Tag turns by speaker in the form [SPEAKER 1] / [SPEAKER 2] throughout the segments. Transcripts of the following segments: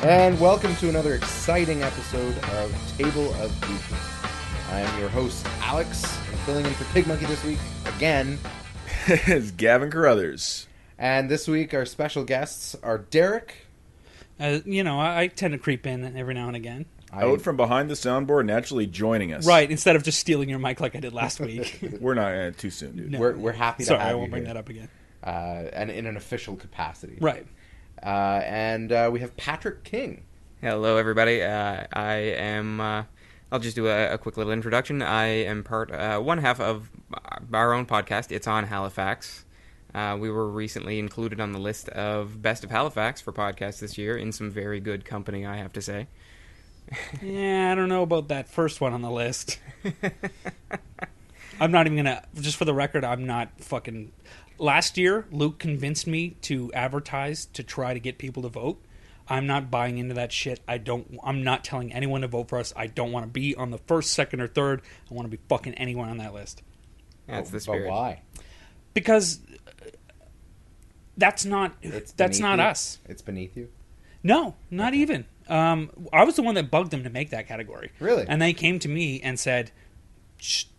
[SPEAKER 1] And welcome to another exciting episode of Table of Geequals. I am your host, Alex, and filling in for PigMonkey this week, again.
[SPEAKER 2] It's Gavin Carruthers.
[SPEAKER 1] And this week, our special guests are Derrek.
[SPEAKER 3] I tend to creep in every now and again.
[SPEAKER 2] Out from behind the soundboard, naturally joining us.
[SPEAKER 3] Right, instead of just stealing your mic like I did last week.
[SPEAKER 2] We're not too soon, dude.
[SPEAKER 3] No.
[SPEAKER 1] We're happy to
[SPEAKER 3] Sorry,
[SPEAKER 1] have
[SPEAKER 3] I
[SPEAKER 1] you
[SPEAKER 3] won't bring
[SPEAKER 1] here.
[SPEAKER 3] that up again.
[SPEAKER 1] And in an official capacity.
[SPEAKER 3] Right.
[SPEAKER 1] And we have Patrick King.
[SPEAKER 4] Hello, everybody. I am. I'll just do a quick little introduction. I am one half of our own podcast. It's on Halifax. We were recently included on the list of Best of Halifax for podcasts this year, in some very good company, I have to say.
[SPEAKER 3] Yeah, I don't know about that first one on the list. I'm not even gonna. Just for the record, I'm not fucking. Last year, Luke convinced me to advertise to try to get people to vote. I'm not buying into that shit. I'm not telling anyone to vote for us. I don't want to be on the first, second, or third. I want to be fucking anyone on that list.
[SPEAKER 4] That's the spirit.
[SPEAKER 1] But why?
[SPEAKER 3] Because that's not us.
[SPEAKER 1] It's beneath you?
[SPEAKER 3] No, not even. I was the one that bugged them to make that category.
[SPEAKER 1] Really?
[SPEAKER 3] And they came to me and said,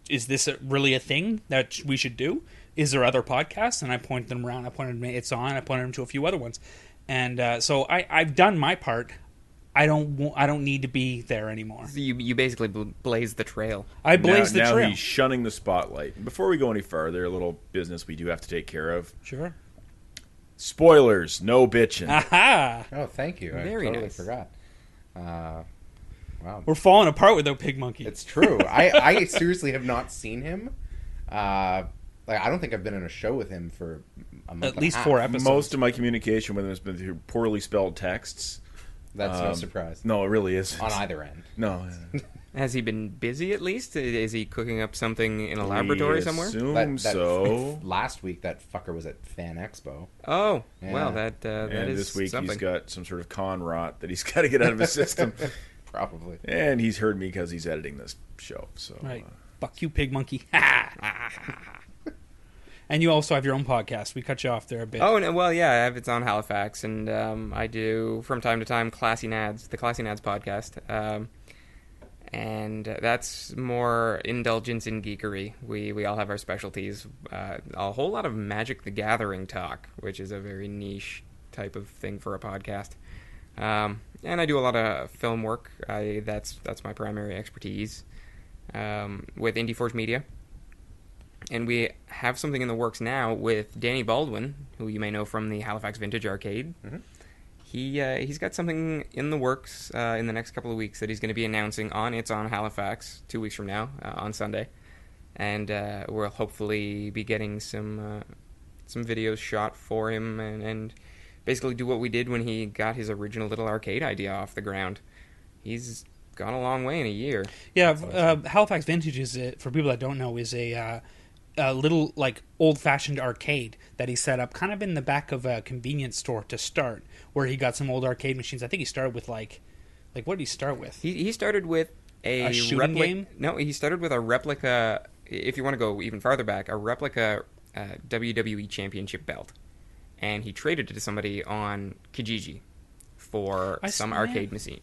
[SPEAKER 3] is this really a thing that we should do? Is there other podcasts? And I pointed them around. I pointed them, it's on. I pointed them to a few other ones. And so I've done my part. I don't need to be there anymore.
[SPEAKER 4] So you basically blaze the trail.
[SPEAKER 3] I blaze the
[SPEAKER 2] now
[SPEAKER 3] trail.
[SPEAKER 2] He's shunning the spotlight. Before we go any farther, a little business we do have to take care of.
[SPEAKER 3] Sure.
[SPEAKER 2] Spoilers, no bitching.
[SPEAKER 3] Aha!
[SPEAKER 1] Oh, thank you.
[SPEAKER 4] Very
[SPEAKER 1] I totally
[SPEAKER 4] nice.
[SPEAKER 1] forgot. Wow.
[SPEAKER 3] We're falling apart without PigMonkey.
[SPEAKER 1] It's true. I seriously have not seen him. I don't think I've been in a show with him for a month.
[SPEAKER 3] At least
[SPEAKER 1] and a
[SPEAKER 3] 4
[SPEAKER 1] half.
[SPEAKER 3] episodes.
[SPEAKER 2] Most of my communication with him has been through poorly spelled texts.
[SPEAKER 1] That's no surprise.
[SPEAKER 2] No, it really is.
[SPEAKER 1] On either end.
[SPEAKER 2] No.
[SPEAKER 4] Has he been busy at least? Is he cooking up something in a laboratory somewhere?
[SPEAKER 2] Assume so.
[SPEAKER 1] Last week, that fucker was at Fan Expo.
[SPEAKER 4] Oh,
[SPEAKER 1] Yeah.
[SPEAKER 4] well, that
[SPEAKER 2] And
[SPEAKER 4] is
[SPEAKER 2] this week
[SPEAKER 4] something.
[SPEAKER 2] he's got some sort of con rot that he's got to get out of his system.
[SPEAKER 1] Probably.
[SPEAKER 2] And he's heard me because he's editing this show. So
[SPEAKER 3] Right. Fuck you, PigMonkey. And you also have your own podcast. We cut you off there a bit.
[SPEAKER 4] Oh, no, well, yeah, it's on Halifax, and I do, from time to time, the Classy Nads podcast. And that's more indulgence in geekery. We all have our specialties. A whole lot of Magic the Gathering talk, which is a very niche type of thing for a podcast. And I do a lot of film work. That's my primary expertise with Indie Forge Media. And we have something in the works now with Danny Baldwin, who you may know from the Halifax Vintage Arcade. Mm-hmm. He's got something in the works in the next couple of weeks that he's going to be announcing on It's on Halifax 2 weeks from now on Sunday, and we'll hopefully be getting some videos shot for him and basically do what we did when he got his original little arcade idea off the ground. He's gone a long way in a year.
[SPEAKER 3] Yeah, Halifax Vintage is, for people that don't know, is a little like old-fashioned arcade that he set up kind of in the back of a convenience store to start, where he got some old arcade machines. I think he started with like what did he start with?
[SPEAKER 4] He started with a
[SPEAKER 3] shooting game?
[SPEAKER 4] No, he started with a replica, if you want to go even farther back, a replica WWE Championship belt. And he traded it to somebody on Kijiji for some arcade machine.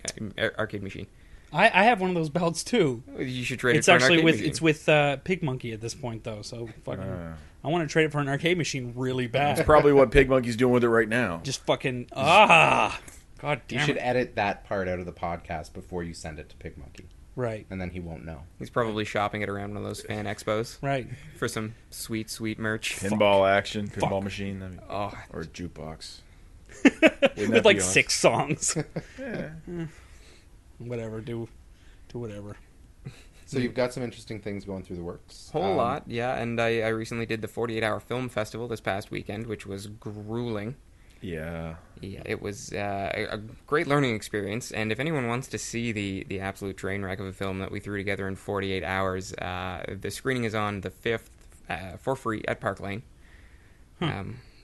[SPEAKER 3] I have one of those belts too.
[SPEAKER 4] You should trade
[SPEAKER 3] It's
[SPEAKER 4] it for
[SPEAKER 3] actually
[SPEAKER 4] an arcade
[SPEAKER 3] it's
[SPEAKER 4] machine.
[SPEAKER 3] with PigMonkey at this point though. So fucking, I want to trade it for an arcade machine really bad.
[SPEAKER 2] that's probably what PigMonkey's doing with it right now.
[SPEAKER 3] Just fucking god damn.
[SPEAKER 1] You should
[SPEAKER 3] it.
[SPEAKER 1] edit that part out of the podcast before you send it to PigMonkey.
[SPEAKER 3] Right.
[SPEAKER 1] And then he won't know.
[SPEAKER 4] He's probably shopping it around one of those fan expos
[SPEAKER 3] Right.
[SPEAKER 4] for some sweet, sweet merch.
[SPEAKER 2] Pinball action, pinball machine, I mean,
[SPEAKER 4] Oh,
[SPEAKER 2] or a jukebox.
[SPEAKER 3] With like 6 songs.
[SPEAKER 2] Yeah.
[SPEAKER 3] Whatever. Do whatever.
[SPEAKER 1] So you've got some interesting things going through the works.
[SPEAKER 4] whole lot, yeah. And I recently did the 48-hour film festival this past weekend, which was grueling.
[SPEAKER 2] Yeah.
[SPEAKER 4] Yeah, it was a great learning experience, and if anyone wants to see the absolute train wreck of a film that we threw together in 48 hours, the screening is on the 5th for free at Park Lane.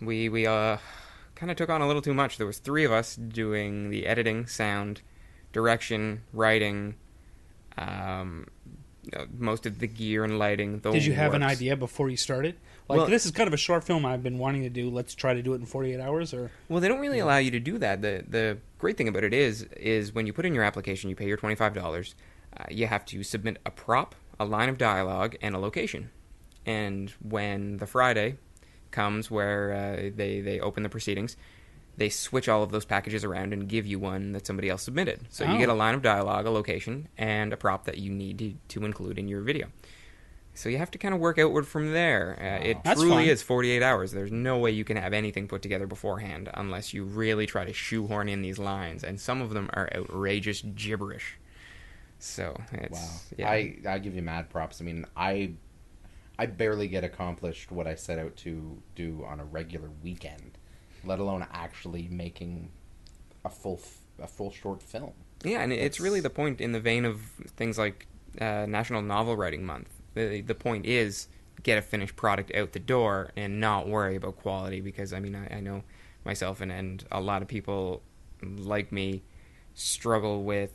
[SPEAKER 4] We kind of took on a little too much. There was 3 of us doing the editing, sound, direction, writing, most of the gear and lighting.
[SPEAKER 3] Did you have an
[SPEAKER 4] works.
[SPEAKER 3] idea before you started? Like,
[SPEAKER 4] Well,
[SPEAKER 3] this is kind of a short film I've been wanting to do. Let's try to do it in 48 hours, or...
[SPEAKER 4] Well, they don't really allow you to do that. The great thing about it is when you put in your application, you pay your $25. You have to submit a prop, a line of dialogue, and a location. And when the Friday comes where they open the proceedings, they switch all of those packages around and give you one that somebody else submitted. So you get a line of dialogue, a location, and a prop that you need to include in your video. So you have to kind of work outward from there. It
[SPEAKER 3] That's
[SPEAKER 4] truly
[SPEAKER 3] fun.
[SPEAKER 4] is 48 hours. There's no way you can have anything put together beforehand unless you really try to shoehorn in these lines. And some of them are outrageous gibberish. So it's...
[SPEAKER 1] Wow.
[SPEAKER 4] Yeah.
[SPEAKER 1] I give you mad props. I mean, I barely get accomplished what I set out to do on a regular weekend, let alone actually making a full short film.
[SPEAKER 4] Yeah, and it's really the point in the vein of things like National Novel Writing Month. The point is get a finished product out the door and not worry about quality, because, I mean, I know myself and a lot of people like me struggle with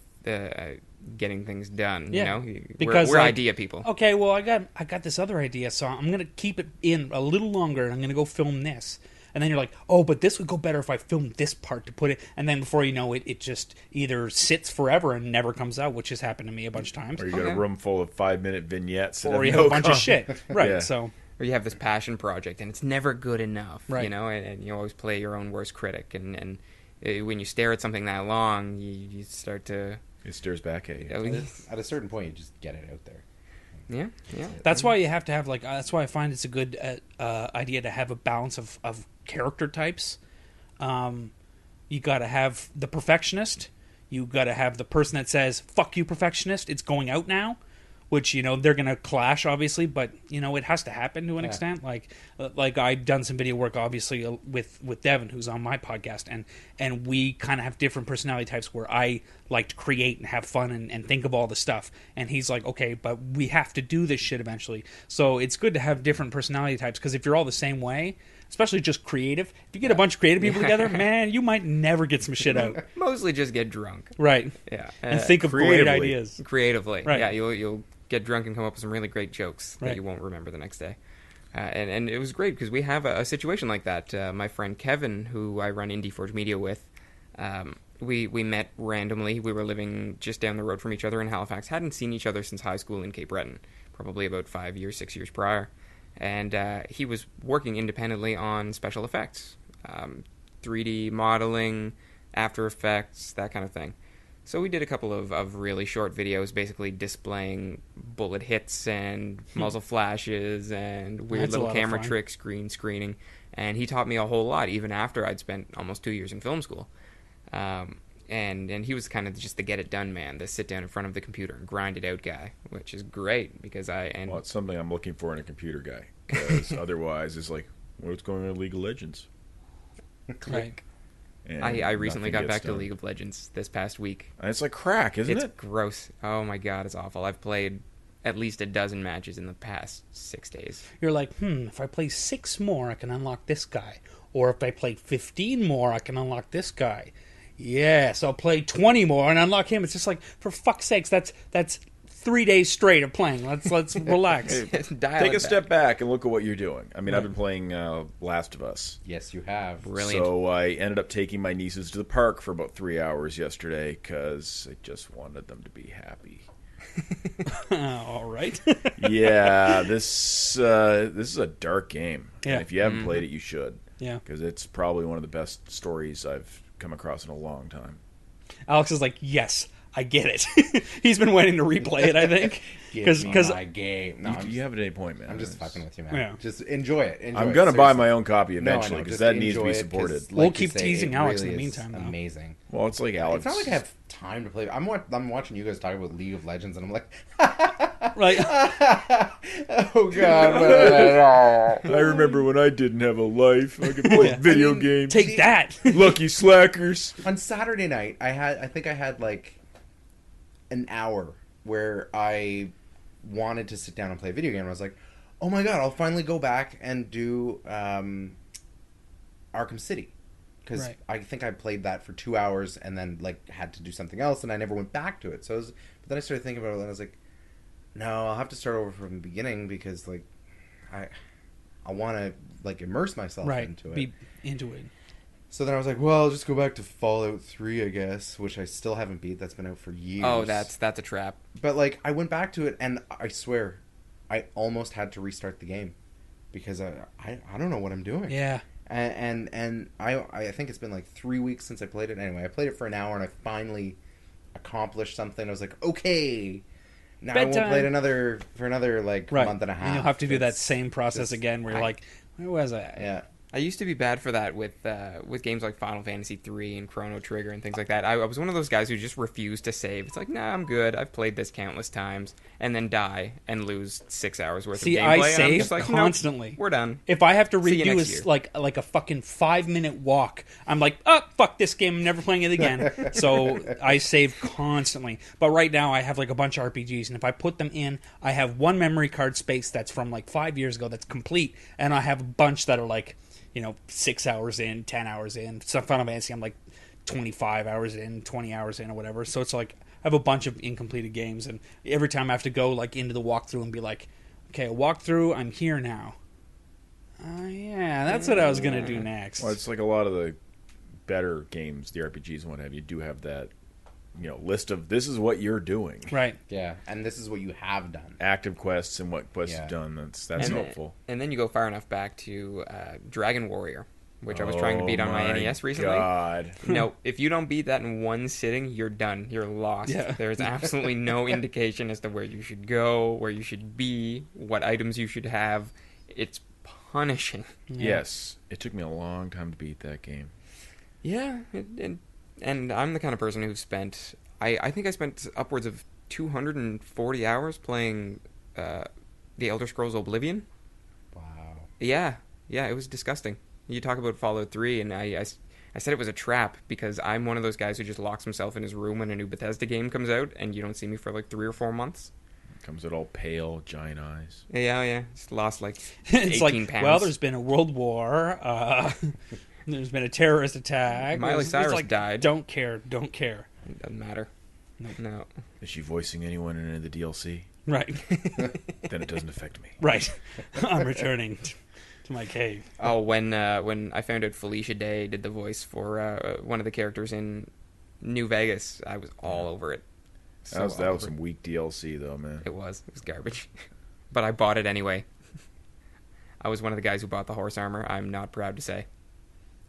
[SPEAKER 4] getting things done.
[SPEAKER 3] Yeah,
[SPEAKER 4] you know,
[SPEAKER 3] because,
[SPEAKER 4] we're
[SPEAKER 3] like,
[SPEAKER 4] idea people.
[SPEAKER 3] Okay, well, I got this other idea, so I'm going to keep it in a little longer, and I'm going to go film this. And then you're like, oh, but this would go better if I filmed this part to put it. And then before you know it, it just either sits forever and never comes out, which has happened to me a bunch of times.
[SPEAKER 2] Or you got a room full of 5-minute vignettes.
[SPEAKER 3] Or you have a bunch of shit. Right,
[SPEAKER 2] Yeah.
[SPEAKER 3] so...
[SPEAKER 4] Or you have this passion project and it's never good enough,
[SPEAKER 3] Right.
[SPEAKER 4] you know, and you always play your own worst critic. And when you stare at something that long, you start to...
[SPEAKER 2] It stares back at you.
[SPEAKER 1] At a certain point, you just get it out there.
[SPEAKER 4] Yeah.
[SPEAKER 3] That's why you have to have, like, that's why I find it's a good idea to have a balance of character types. You got to have the perfectionist. You got to have the person that says, fuck you, perfectionist, it's going out now. Which, you know, they're going to clash, obviously, but, you know, it has to happen to an extent. Like I've done some video work, obviously, with Devin, who's on my podcast, and we kind of have different personality types where I like to create and have fun and think of all the stuff. And he's like, okay, but we have to do this shit eventually. So it's good to have different personality types, because if you're all the same way, especially just creative, if you get a bunch of creative people together, man, you might never get some shit out.
[SPEAKER 4] Mostly just get drunk.
[SPEAKER 3] Right.
[SPEAKER 4] Yeah.
[SPEAKER 3] And think of great
[SPEAKER 2] creatively.
[SPEAKER 3] ideas.
[SPEAKER 4] Creatively.
[SPEAKER 3] Right.
[SPEAKER 4] Yeah, you'll get drunk and come up with some really great jokes that
[SPEAKER 3] Right.
[SPEAKER 4] you won't remember the next day. And it was great because we have a situation like that. My friend Kevin, who I run Indie Forge Media with, we met randomly. We were living just down the road from each other in Halifax. Hadn't seen each other since high school in Cape Breton, probably about 6 years prior. And he was working independently on special effects, 3D modeling, After Effects, that kind of thing. So we did a couple of really short videos basically displaying bullet hits and muzzle flashes and weird
[SPEAKER 3] That's a
[SPEAKER 4] little
[SPEAKER 3] lot of
[SPEAKER 4] camera
[SPEAKER 3] fun.
[SPEAKER 4] tricks, green screening. And he taught me a whole lot, even after I'd spent almost 2 years in film school. And he was kind of just the get-it-done man, the sit down in front of the computer and grind it out guy, which is great because
[SPEAKER 2] Well, it's something I'm looking for in a computer guy. Because otherwise, it's like, what's going on in League of Legends?
[SPEAKER 3] Right.
[SPEAKER 2] And
[SPEAKER 4] I recently
[SPEAKER 2] nothing
[SPEAKER 4] got
[SPEAKER 2] gets
[SPEAKER 4] back to
[SPEAKER 2] done.
[SPEAKER 4] League of Legends this past week.
[SPEAKER 2] And it's like crack, isn't
[SPEAKER 4] It's
[SPEAKER 2] it?
[SPEAKER 4] gross. Oh my god, it's awful. I've played at least a dozen matches in the past 6 days.
[SPEAKER 3] You're like, if I play 6 more, I can unlock this guy. Or if I play 15 more, I can unlock this guy. Yes, I'll play 20 more and unlock him. It's just like, for fuck's sakes, that's 3 days straight of playing. Let's relax.
[SPEAKER 2] Take a step back and look at what you're doing. I mean, I've been playing Last of Us.
[SPEAKER 1] Yes, you have.
[SPEAKER 4] Brilliant.
[SPEAKER 2] So I ended up taking my nieces to the park for about 3 hours yesterday because I just wanted them to be happy.
[SPEAKER 3] All right.
[SPEAKER 2] Yeah, this is a dark game.
[SPEAKER 3] Yeah.
[SPEAKER 2] And if you haven't played it, you should.
[SPEAKER 3] Yeah.
[SPEAKER 2] Because it's probably one of the best stories I've come across in a long time.
[SPEAKER 3] Alex is like, yes, I get it. He's been waiting to replay it, I think.
[SPEAKER 1] Give me my game. No,
[SPEAKER 2] You have it at any point, man.
[SPEAKER 1] I'm just fucking with you, man.
[SPEAKER 3] Yeah.
[SPEAKER 1] Just enjoy it. Enjoy
[SPEAKER 2] I'm
[SPEAKER 1] it,
[SPEAKER 2] going to buy
[SPEAKER 1] seriously.
[SPEAKER 2] my own copy
[SPEAKER 1] No, I know,
[SPEAKER 2] eventually because
[SPEAKER 1] just
[SPEAKER 2] that needs to
[SPEAKER 1] enjoy
[SPEAKER 2] be
[SPEAKER 1] it, 'cause,
[SPEAKER 2] supported.
[SPEAKER 1] like
[SPEAKER 3] We'll
[SPEAKER 1] you
[SPEAKER 3] keep
[SPEAKER 1] say,
[SPEAKER 3] teasing
[SPEAKER 1] it
[SPEAKER 3] Alex in
[SPEAKER 1] really
[SPEAKER 3] the
[SPEAKER 1] is
[SPEAKER 3] meantime, though.
[SPEAKER 1] Amazing.
[SPEAKER 2] Well, it's like Alex.
[SPEAKER 1] It's not like I have time to play. I'm watching you guys talk about League of Legends, and I'm like,
[SPEAKER 3] Right.
[SPEAKER 1] oh god.
[SPEAKER 2] I remember when I didn't have a life. I could play
[SPEAKER 3] Yeah.
[SPEAKER 2] video
[SPEAKER 1] I mean,
[SPEAKER 2] games.
[SPEAKER 3] Take that.
[SPEAKER 2] Lucky slackers.
[SPEAKER 1] On Saturday night, I think I had like an hour where I wanted to sit down and play a video game. And I was like, oh my god, I'll finally go back and do Arkham City. Because
[SPEAKER 3] Right.
[SPEAKER 1] I think I played that for 2 hours and then like had to do something else and I never went back to it. But then I started thinking about it and I was like, no, I'll have to start over from the beginning because like I want to like immerse myself into it.
[SPEAKER 3] Be into it.
[SPEAKER 1] So then I was like, well, I'll just go back to Fallout 3, I guess, which I still haven't beat. That's been out for years.
[SPEAKER 4] Oh, that's a trap.
[SPEAKER 1] But like I went back to it and I swear I almost had to restart the game because I don't know what I'm doing.
[SPEAKER 3] Yeah.
[SPEAKER 1] And I think it's been like 3 weeks since I played it. Anyway, I played it for an hour and I finally accomplished something. I was like, okay, now
[SPEAKER 3] Bedtime.
[SPEAKER 1] I won't play it for another like month and a half.
[SPEAKER 3] And you'll have to do that same process
[SPEAKER 1] just-
[SPEAKER 3] again where you're like, where was I?
[SPEAKER 1] Yeah.
[SPEAKER 4] I used to be bad for that with games like Final Fantasy 3 and Chrono Trigger and things like that. I was one of those guys who just refused to save. It's like, nah, I'm good. I've played this countless times, and then die and lose 6 hours worth of gameplay.
[SPEAKER 3] I
[SPEAKER 4] and I'm
[SPEAKER 3] save
[SPEAKER 4] just like,
[SPEAKER 3] constantly.
[SPEAKER 4] Nope, we're done.
[SPEAKER 3] If I have to
[SPEAKER 4] See you
[SPEAKER 3] redo
[SPEAKER 4] next year.
[SPEAKER 3] like a fucking 5-minute walk, I'm like, oh, fuck this game. I'm never playing it again. So I save constantly. But right now I have like a bunch of RPGs, and if I put them in, I have one memory card space that's from like 5 years ago that's complete, and I have a bunch that are like, 6 hours in, 10 hours in. Some Final Fantasy, I'm like 25 hours in, 20 hours in, or whatever. So it's like I have a bunch of incompleted games, and every time I have to go like into the walkthrough and be like, okay, walkthrough, I'm here now. Yeah, that's what I was gonna do next.
[SPEAKER 2] Well, it's like a lot of the better games, the RPGs and what have you, do have that, list of this is what you're doing.
[SPEAKER 3] Right.
[SPEAKER 1] Yeah, and this is what you have done.
[SPEAKER 2] Active quests and what quests you've done. That's
[SPEAKER 4] And
[SPEAKER 2] helpful.
[SPEAKER 4] And then you go far enough back to Dragon Warrior, which I was trying to beat on my NES recently.
[SPEAKER 2] God.
[SPEAKER 4] No, if you don't beat that in one sitting, you're done. You're lost.
[SPEAKER 3] Yeah.
[SPEAKER 4] There's absolutely no indication as to where you should go, where you should be, what items you should have. It's punishing.
[SPEAKER 2] Yes. It took me a long time to beat that game.
[SPEAKER 4] Yeah, and I'm the kind of person who's spent... I think I spent upwards of 240 hours playing The Elder Scrolls Oblivion.
[SPEAKER 1] Wow.
[SPEAKER 4] Yeah, it was disgusting. You talk about Fallout 3, and I said it was a trap because I'm one of those guys who just locks himself in his room when a new Bethesda game comes out, and you don't see me for like 3 or 4 months.
[SPEAKER 2] Comes with all pale, giant eyes.
[SPEAKER 4] Yeah. Just lost like
[SPEAKER 3] It's
[SPEAKER 4] 18
[SPEAKER 3] like,
[SPEAKER 4] pounds.
[SPEAKER 3] well, there's been a world war. There's been a terrorist attack.
[SPEAKER 4] Miley
[SPEAKER 3] It's
[SPEAKER 4] Cyrus
[SPEAKER 3] like,
[SPEAKER 4] died.
[SPEAKER 3] Don't care.
[SPEAKER 4] It doesn't matter. No.
[SPEAKER 2] Is she voicing anyone in the DLC?
[SPEAKER 3] Right.
[SPEAKER 2] Then it doesn't affect me.
[SPEAKER 3] Right. I'm returning to my cave.
[SPEAKER 4] Oh, when I found out Felicia Day did the voice for one of the characters in New Vegas, I was all over it.
[SPEAKER 2] That was some weak DLC, though, man.
[SPEAKER 4] It was garbage. But I bought it anyway. I was one of the guys who bought the horse armor. I'm not proud to say.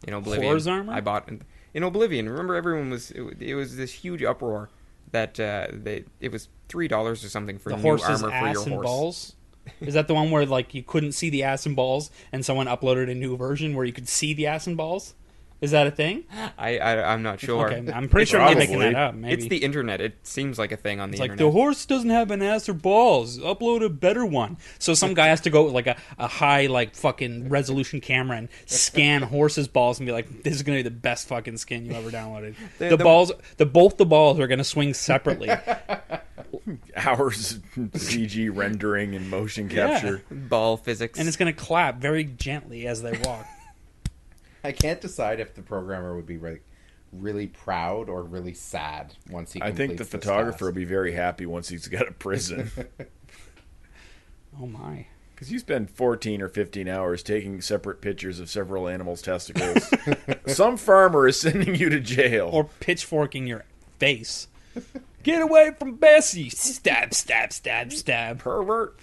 [SPEAKER 4] In Oblivion,
[SPEAKER 3] Horse armor?
[SPEAKER 4] I bought in Oblivion. Remember, everyone was it was this huge uproar that it was $3 or something for
[SPEAKER 3] The
[SPEAKER 4] new
[SPEAKER 3] horse's
[SPEAKER 4] armor for
[SPEAKER 3] ass
[SPEAKER 4] your
[SPEAKER 3] and
[SPEAKER 4] horse.
[SPEAKER 3] balls. Is that the one where like you couldn't see the ass and balls, and someone uploaded a new version where you could see the ass and balls? Is that a thing?
[SPEAKER 4] I'm not sure.
[SPEAKER 3] Okay, I'm pretty sure I'm
[SPEAKER 2] Probably.
[SPEAKER 3] making that up. Maybe
[SPEAKER 4] It's the internet. It seems like a thing on the
[SPEAKER 3] It's like,
[SPEAKER 4] internet.
[SPEAKER 3] the horse doesn't have an ass or balls. Upload a better one. So some guy has to go with like a high like fucking resolution camera and scan horse's balls and be like, this is gonna be the best fucking skin you ever downloaded. Both the balls are gonna swing separately.
[SPEAKER 2] Hours CG rendering and motion capture.
[SPEAKER 4] Ball physics.
[SPEAKER 3] And it's gonna clap very gently as they walk.
[SPEAKER 1] I can't decide if the programmer would be really proud or really sad once he
[SPEAKER 2] I
[SPEAKER 1] completes
[SPEAKER 2] think the
[SPEAKER 1] this
[SPEAKER 2] photographer will
[SPEAKER 1] task.
[SPEAKER 2] be very happy once he's got a prison.
[SPEAKER 3] Oh my.
[SPEAKER 2] Because you spend 14 or 15 hours taking separate pictures of several animals' testicles. Some farmer is sending you to jail.
[SPEAKER 3] Or pitchforking your face. Get away from Bessie! Stab, stab, stab, stab.
[SPEAKER 2] Pervert.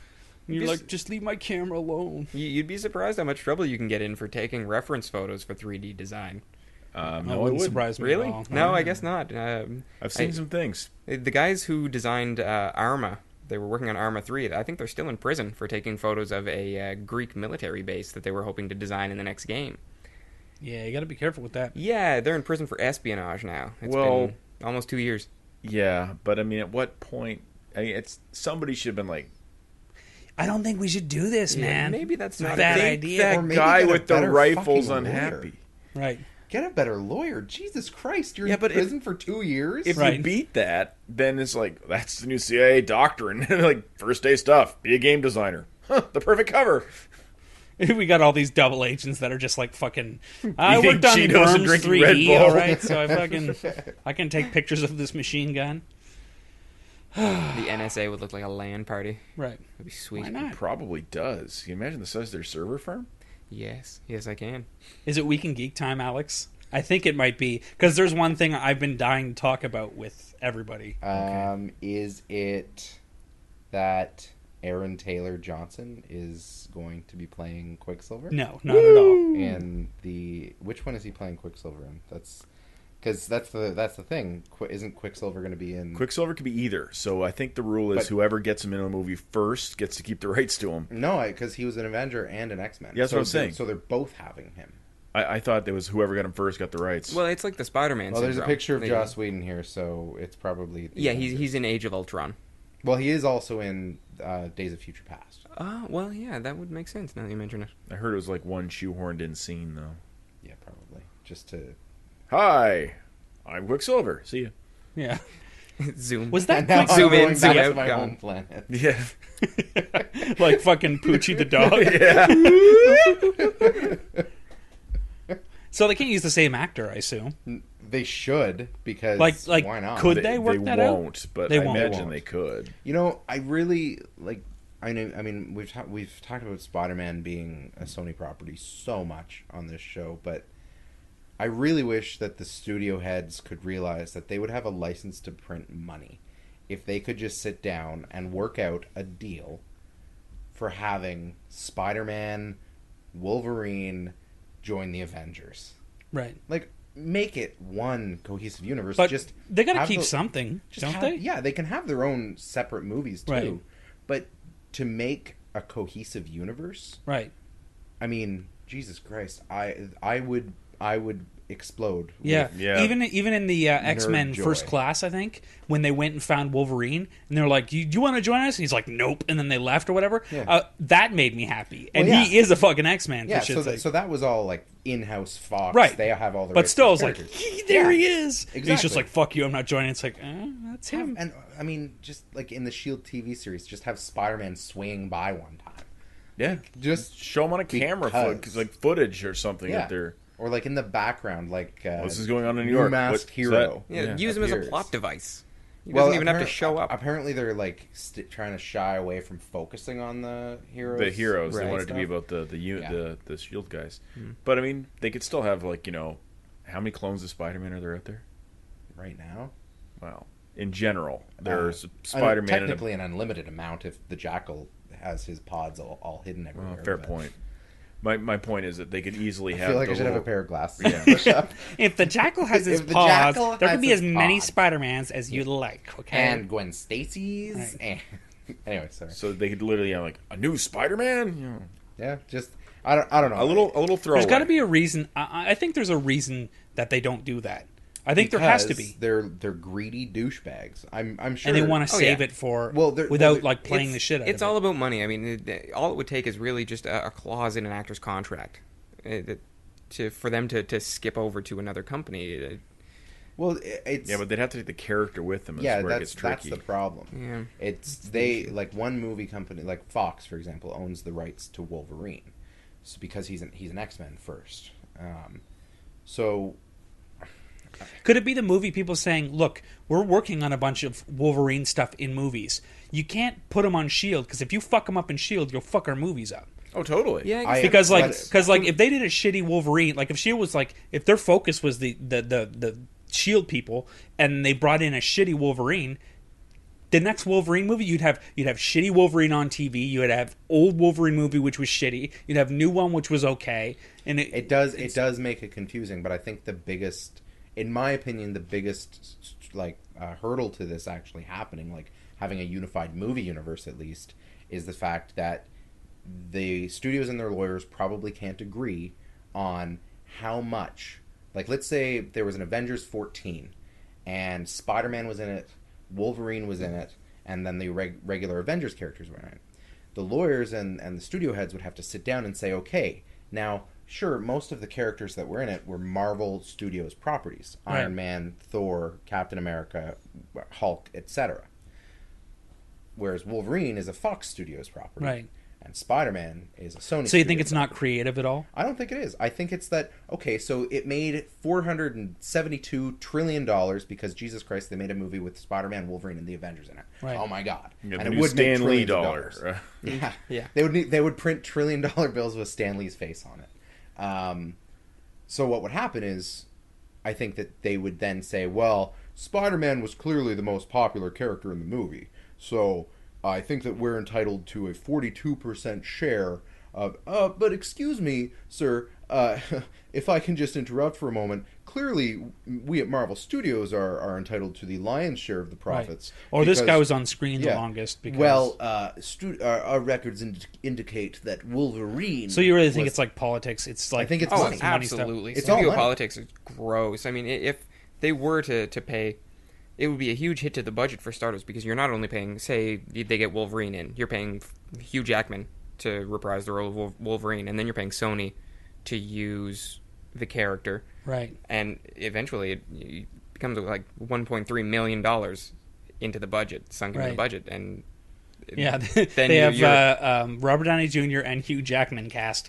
[SPEAKER 3] And you're like, just leave my camera alone.
[SPEAKER 4] You'd be surprised how much trouble you can get in for taking reference photos for 3D design.
[SPEAKER 2] No,
[SPEAKER 3] That
[SPEAKER 2] it
[SPEAKER 3] wouldn't
[SPEAKER 2] wouldn't.
[SPEAKER 3] surprise me
[SPEAKER 4] Really?
[SPEAKER 3] at all.
[SPEAKER 4] No, I guess not.
[SPEAKER 2] I've seen some things.
[SPEAKER 4] The guys who designed Arma, they were working on Arma 3. I think they're still in prison for taking photos of a Greek military base that they were hoping to design in the next game.
[SPEAKER 3] Yeah, you gotta be careful with that.
[SPEAKER 4] Yeah, they're in prison for espionage now. It's
[SPEAKER 2] Well-
[SPEAKER 4] been almost 2 years.
[SPEAKER 2] Yeah, but I mean, at what point? I mean, somebody should have been like,
[SPEAKER 3] I don't think we should do this, man.
[SPEAKER 4] Maybe that's not
[SPEAKER 3] Bad
[SPEAKER 4] a thing.
[SPEAKER 3] idea.
[SPEAKER 2] that
[SPEAKER 1] Or maybe
[SPEAKER 2] guy
[SPEAKER 1] get a
[SPEAKER 2] with the
[SPEAKER 1] better
[SPEAKER 2] rifle's
[SPEAKER 1] fucking
[SPEAKER 2] unhappy.
[SPEAKER 3] Right.
[SPEAKER 1] Get a better lawyer. Jesus Christ, you're
[SPEAKER 2] Yeah,
[SPEAKER 1] in
[SPEAKER 2] but
[SPEAKER 1] prison for 2 years?
[SPEAKER 2] If
[SPEAKER 3] Right.
[SPEAKER 2] you beat that, then it's like, that's the new CIA doctrine. Like, first day stuff. Be a game designer. Huh, the perfect cover.
[SPEAKER 3] We got all these double agents that are just like fucking. I
[SPEAKER 2] Eating
[SPEAKER 3] worked on
[SPEAKER 2] Cheetos and
[SPEAKER 3] Worms
[SPEAKER 2] drinking
[SPEAKER 3] 3D,
[SPEAKER 2] Red Bull.
[SPEAKER 3] all right. So I can take pictures of this machine gun.
[SPEAKER 4] The NSA would look like a LAN party.
[SPEAKER 3] Right.
[SPEAKER 4] That'd be sweet.
[SPEAKER 3] Why not?
[SPEAKER 2] Probably does. Can you imagine the size of their server farm?
[SPEAKER 4] Yes, I can.
[SPEAKER 3] Is it Week in Geek time, Alex? I think it might be, because there's one thing I've been dying to talk about with everybody.
[SPEAKER 1] Is it that Aaron Taylor Johnson is going to be playing Quicksilver?
[SPEAKER 3] No, not at all.
[SPEAKER 1] And which one is he playing Quicksilver in? Because that's the thing. Isn't Quicksilver going to be in?
[SPEAKER 2] Quicksilver could be either. So I think the rule is whoever gets him in a movie first gets to keep the rights to him.
[SPEAKER 1] No, because he was an Avenger and an X-Men.
[SPEAKER 2] Yeah, that's what I'm saying.
[SPEAKER 1] So they're both having him.
[SPEAKER 2] I thought it was whoever got him first got the rights.
[SPEAKER 4] Well, it's like the Spider-Man
[SPEAKER 1] Well, there's a
[SPEAKER 4] syndrome.
[SPEAKER 1] picture of Joss Whedon here, so it's probably...
[SPEAKER 4] Yeah, he's in Age of Ultron.
[SPEAKER 1] Well, he is also in Days of Future Past.
[SPEAKER 4] Well, yeah, that would make sense now that you mention it.
[SPEAKER 2] I heard it was like one shoehorned in scene, though.
[SPEAKER 1] Yeah, probably. Just to...
[SPEAKER 2] Hi, I'm Quicksilver. See ya.
[SPEAKER 3] Yeah.
[SPEAKER 4] Zoom.
[SPEAKER 3] Was that
[SPEAKER 1] Now
[SPEAKER 3] quick
[SPEAKER 1] I'm
[SPEAKER 4] zoom in,
[SPEAKER 1] going
[SPEAKER 4] zoom
[SPEAKER 1] back to
[SPEAKER 4] out,
[SPEAKER 1] my
[SPEAKER 4] gone.
[SPEAKER 1] home planet.
[SPEAKER 2] Yeah.
[SPEAKER 3] like fucking Poochie the dog?
[SPEAKER 2] Yeah.
[SPEAKER 3] So they can't use the same actor, I assume.
[SPEAKER 1] They should, because
[SPEAKER 3] Like
[SPEAKER 1] why not?
[SPEAKER 3] could they work that out?
[SPEAKER 2] won't, but
[SPEAKER 3] They
[SPEAKER 2] I
[SPEAKER 3] won't.
[SPEAKER 2] imagine they could.
[SPEAKER 1] You know, I really like. I mean, we've talked about Spider-Man being a Sony property so much on this show, but I really wish that the studio heads could realize that they would have a license to print money if they could just sit down and work out a deal for having Spider-Man, Wolverine join the Avengers.
[SPEAKER 3] Right.
[SPEAKER 1] Like, make it one cohesive universe.
[SPEAKER 3] But
[SPEAKER 1] just
[SPEAKER 3] they got to
[SPEAKER 1] have
[SPEAKER 3] keep
[SPEAKER 1] the-
[SPEAKER 3] something,
[SPEAKER 1] just
[SPEAKER 3] don't
[SPEAKER 1] have-
[SPEAKER 3] they?
[SPEAKER 1] Yeah, they can have their own separate movies too.
[SPEAKER 3] Right.
[SPEAKER 1] But to make a cohesive universe,
[SPEAKER 3] Right.
[SPEAKER 1] I mean, Jesus Christ, I would explode.
[SPEAKER 3] Yeah.
[SPEAKER 2] Yeah.
[SPEAKER 3] Even in the X-Men
[SPEAKER 1] joy.
[SPEAKER 3] First Class, I think, when they went and found Wolverine, and they're like, "You want to join us?" And he's like, "Nope," and then they left or whatever.
[SPEAKER 1] Yeah.
[SPEAKER 3] That made me happy, and
[SPEAKER 1] Well, yeah.
[SPEAKER 3] he is a fucking X-Man.
[SPEAKER 1] Yeah,
[SPEAKER 3] for
[SPEAKER 1] so
[SPEAKER 3] shit's sake.
[SPEAKER 1] so that was all like in-house Fox.
[SPEAKER 3] Right.
[SPEAKER 1] They have all the.
[SPEAKER 3] But
[SPEAKER 1] rights
[SPEAKER 3] still,
[SPEAKER 1] to
[SPEAKER 3] it's
[SPEAKER 1] the
[SPEAKER 3] like,
[SPEAKER 1] characters.
[SPEAKER 3] there
[SPEAKER 1] Yeah,
[SPEAKER 3] he is. And he's just
[SPEAKER 1] exactly.
[SPEAKER 3] like, "Fuck you, I'm not joining." It's like, that's him.
[SPEAKER 1] And I mean, just like in the Shield TV series, just have Spider-Man swinging by one time.
[SPEAKER 2] Yeah,
[SPEAKER 1] Just
[SPEAKER 2] show them on a camera,
[SPEAKER 1] because-
[SPEAKER 2] like footage or something.
[SPEAKER 1] Yeah.
[SPEAKER 2] That they're
[SPEAKER 1] or like in the background, like
[SPEAKER 2] this is going on in New
[SPEAKER 1] New
[SPEAKER 2] York.
[SPEAKER 1] Masked
[SPEAKER 2] What's
[SPEAKER 1] Hero.
[SPEAKER 2] that?
[SPEAKER 4] Yeah, use him as a
[SPEAKER 1] appears.
[SPEAKER 4] plot device. He doesn't even have to show up.
[SPEAKER 1] Apparently, they're like trying to shy away from focusing on the heroes.
[SPEAKER 2] The heroes. They
[SPEAKER 4] Right.
[SPEAKER 2] want it to be
[SPEAKER 1] Stuff.
[SPEAKER 2] about
[SPEAKER 1] Yeah.
[SPEAKER 2] the Shield guys. But I mean, they could still have like how many clones of Spider-Man are there out there?
[SPEAKER 1] right now.
[SPEAKER 2] Well, in general, there's
[SPEAKER 1] I mean,
[SPEAKER 2] Spider-Man.
[SPEAKER 1] technically, an unlimited amount if the Jackal has his pods all hidden everywhere.
[SPEAKER 2] Fair
[SPEAKER 1] but
[SPEAKER 2] point. My point is that they could easily
[SPEAKER 1] I
[SPEAKER 2] have.
[SPEAKER 1] feel like
[SPEAKER 2] the
[SPEAKER 1] I should have a
[SPEAKER 2] little-
[SPEAKER 1] pair of glasses.
[SPEAKER 2] Yeah.
[SPEAKER 1] Push up.
[SPEAKER 3] If the Jackal has his
[SPEAKER 1] If the
[SPEAKER 3] paws,
[SPEAKER 1] Jackal
[SPEAKER 3] there
[SPEAKER 1] has
[SPEAKER 3] can be
[SPEAKER 1] his
[SPEAKER 3] as many
[SPEAKER 1] paws.
[SPEAKER 3] Spider-Mans as you like. Okay.
[SPEAKER 1] And Gwen Stacy's.
[SPEAKER 3] Right.
[SPEAKER 1] And... anyway, sorry.
[SPEAKER 2] So they could literally have like a new Spider-Man.
[SPEAKER 1] Yeah, just I don't know.
[SPEAKER 2] A little throwaway.
[SPEAKER 3] There's got to be a reason. I think there's a reason that they don't do that. I think there has to
[SPEAKER 1] Because
[SPEAKER 3] be,
[SPEAKER 1] They're greedy douchebags. I'm sure.
[SPEAKER 3] and they want to
[SPEAKER 4] Oh,
[SPEAKER 3] save
[SPEAKER 4] yeah.
[SPEAKER 3] it for
[SPEAKER 1] they're-
[SPEAKER 3] without
[SPEAKER 1] they're-
[SPEAKER 3] like playing the shit out
[SPEAKER 4] It's
[SPEAKER 3] of
[SPEAKER 4] all
[SPEAKER 3] it.
[SPEAKER 4] about money. I mean, all it would take is really just a clause in an actor's contract for them to skip over to another company.
[SPEAKER 1] Well, it's
[SPEAKER 2] Yeah, but they'd have to take the character with them.
[SPEAKER 1] yeah,
[SPEAKER 2] Where it
[SPEAKER 1] that's
[SPEAKER 2] gets tricky.
[SPEAKER 1] the problem.
[SPEAKER 4] Yeah.
[SPEAKER 1] It's they like one movie company like Fox, for example, owns the rights to Wolverine, so because he's an X-Men first. So
[SPEAKER 3] Could it be the movie people saying, "Look, we're working on a bunch of Wolverine stuff in movies. You can't put them on Shield because if you fuck them up in Shield, you'll fuck our movies up."
[SPEAKER 2] Oh, totally.
[SPEAKER 4] Yeah,
[SPEAKER 1] I-
[SPEAKER 3] Because
[SPEAKER 1] Let's-
[SPEAKER 3] if they did a shitty Wolverine, like if Shield was like if their focus was the Shield people and they brought in a shitty Wolverine, the next Wolverine movie you'd have shitty Wolverine on TV, you would have old Wolverine movie which was shitty, you'd have new one which was okay, and
[SPEAKER 1] it does make it confusing. But I think the biggest, in my opinion, the biggest hurdle to this actually happening, like having a unified movie universe at least, is the fact that the studios and their lawyers probably can't agree on how much. Like, let's say there was an Avengers 14, and Spider-Man was in it, Wolverine was in it, and then the regular Avengers characters were in it. The lawyers and the studio heads would have to sit down and say, okay, now, sure, most of the characters that were in it were Marvel Studios properties.
[SPEAKER 3] Right.
[SPEAKER 1] Iron Man, Thor, Captain America, Hulk, etc. Whereas Wolverine is a Fox Studios property.
[SPEAKER 3] Right.
[SPEAKER 1] and Spider-Man is a Sony.
[SPEAKER 3] So you think
[SPEAKER 1] studio
[SPEAKER 3] it's not creative at all?
[SPEAKER 1] I don't think it is. I think it's that, okay, so it made $472 trillion because, Jesus Christ, they made a movie with Spider-Man, Wolverine, and the Avengers in it.
[SPEAKER 3] Right.
[SPEAKER 1] Oh my God.
[SPEAKER 2] Yeah,
[SPEAKER 1] and it would make
[SPEAKER 2] Stan Lee
[SPEAKER 1] trillions of dollars.
[SPEAKER 2] dollar.
[SPEAKER 1] Yeah.
[SPEAKER 4] Yeah.
[SPEAKER 1] They would print $1 trillion bills with Stan Lee's face on it. So what would happen is, I think that they would then say, well, Spider-Man was clearly the most popular character in the movie, so I think that we're entitled to a 42% share of... but excuse me, sir, if I can just interrupt for a moment, clearly we at Marvel Studios are entitled to the lion's share of the profits.
[SPEAKER 3] Right. Or this guy was on screen the longest. Because...
[SPEAKER 1] Well, our records indicate that Wolverine...
[SPEAKER 3] So you really think it's like politics? It's like...
[SPEAKER 1] I think it's
[SPEAKER 4] Oh,
[SPEAKER 1] money.
[SPEAKER 4] absolutely.
[SPEAKER 1] It's all
[SPEAKER 4] Studio
[SPEAKER 1] money.
[SPEAKER 4] politics is gross. I mean, if they were to pay, it would be a huge hit to the budget for starters, because you're not only paying, say, they get Wolverine in, you're paying Hugh Jackman to reprise the role of Wolverine, and then you're paying Sony to use the character.
[SPEAKER 3] Right.
[SPEAKER 4] And eventually it becomes like $1.3 million into the budget, sunk into the budget. And
[SPEAKER 3] yeah,
[SPEAKER 4] then
[SPEAKER 3] they have Robert Downey Jr. and Hugh Jackman cast.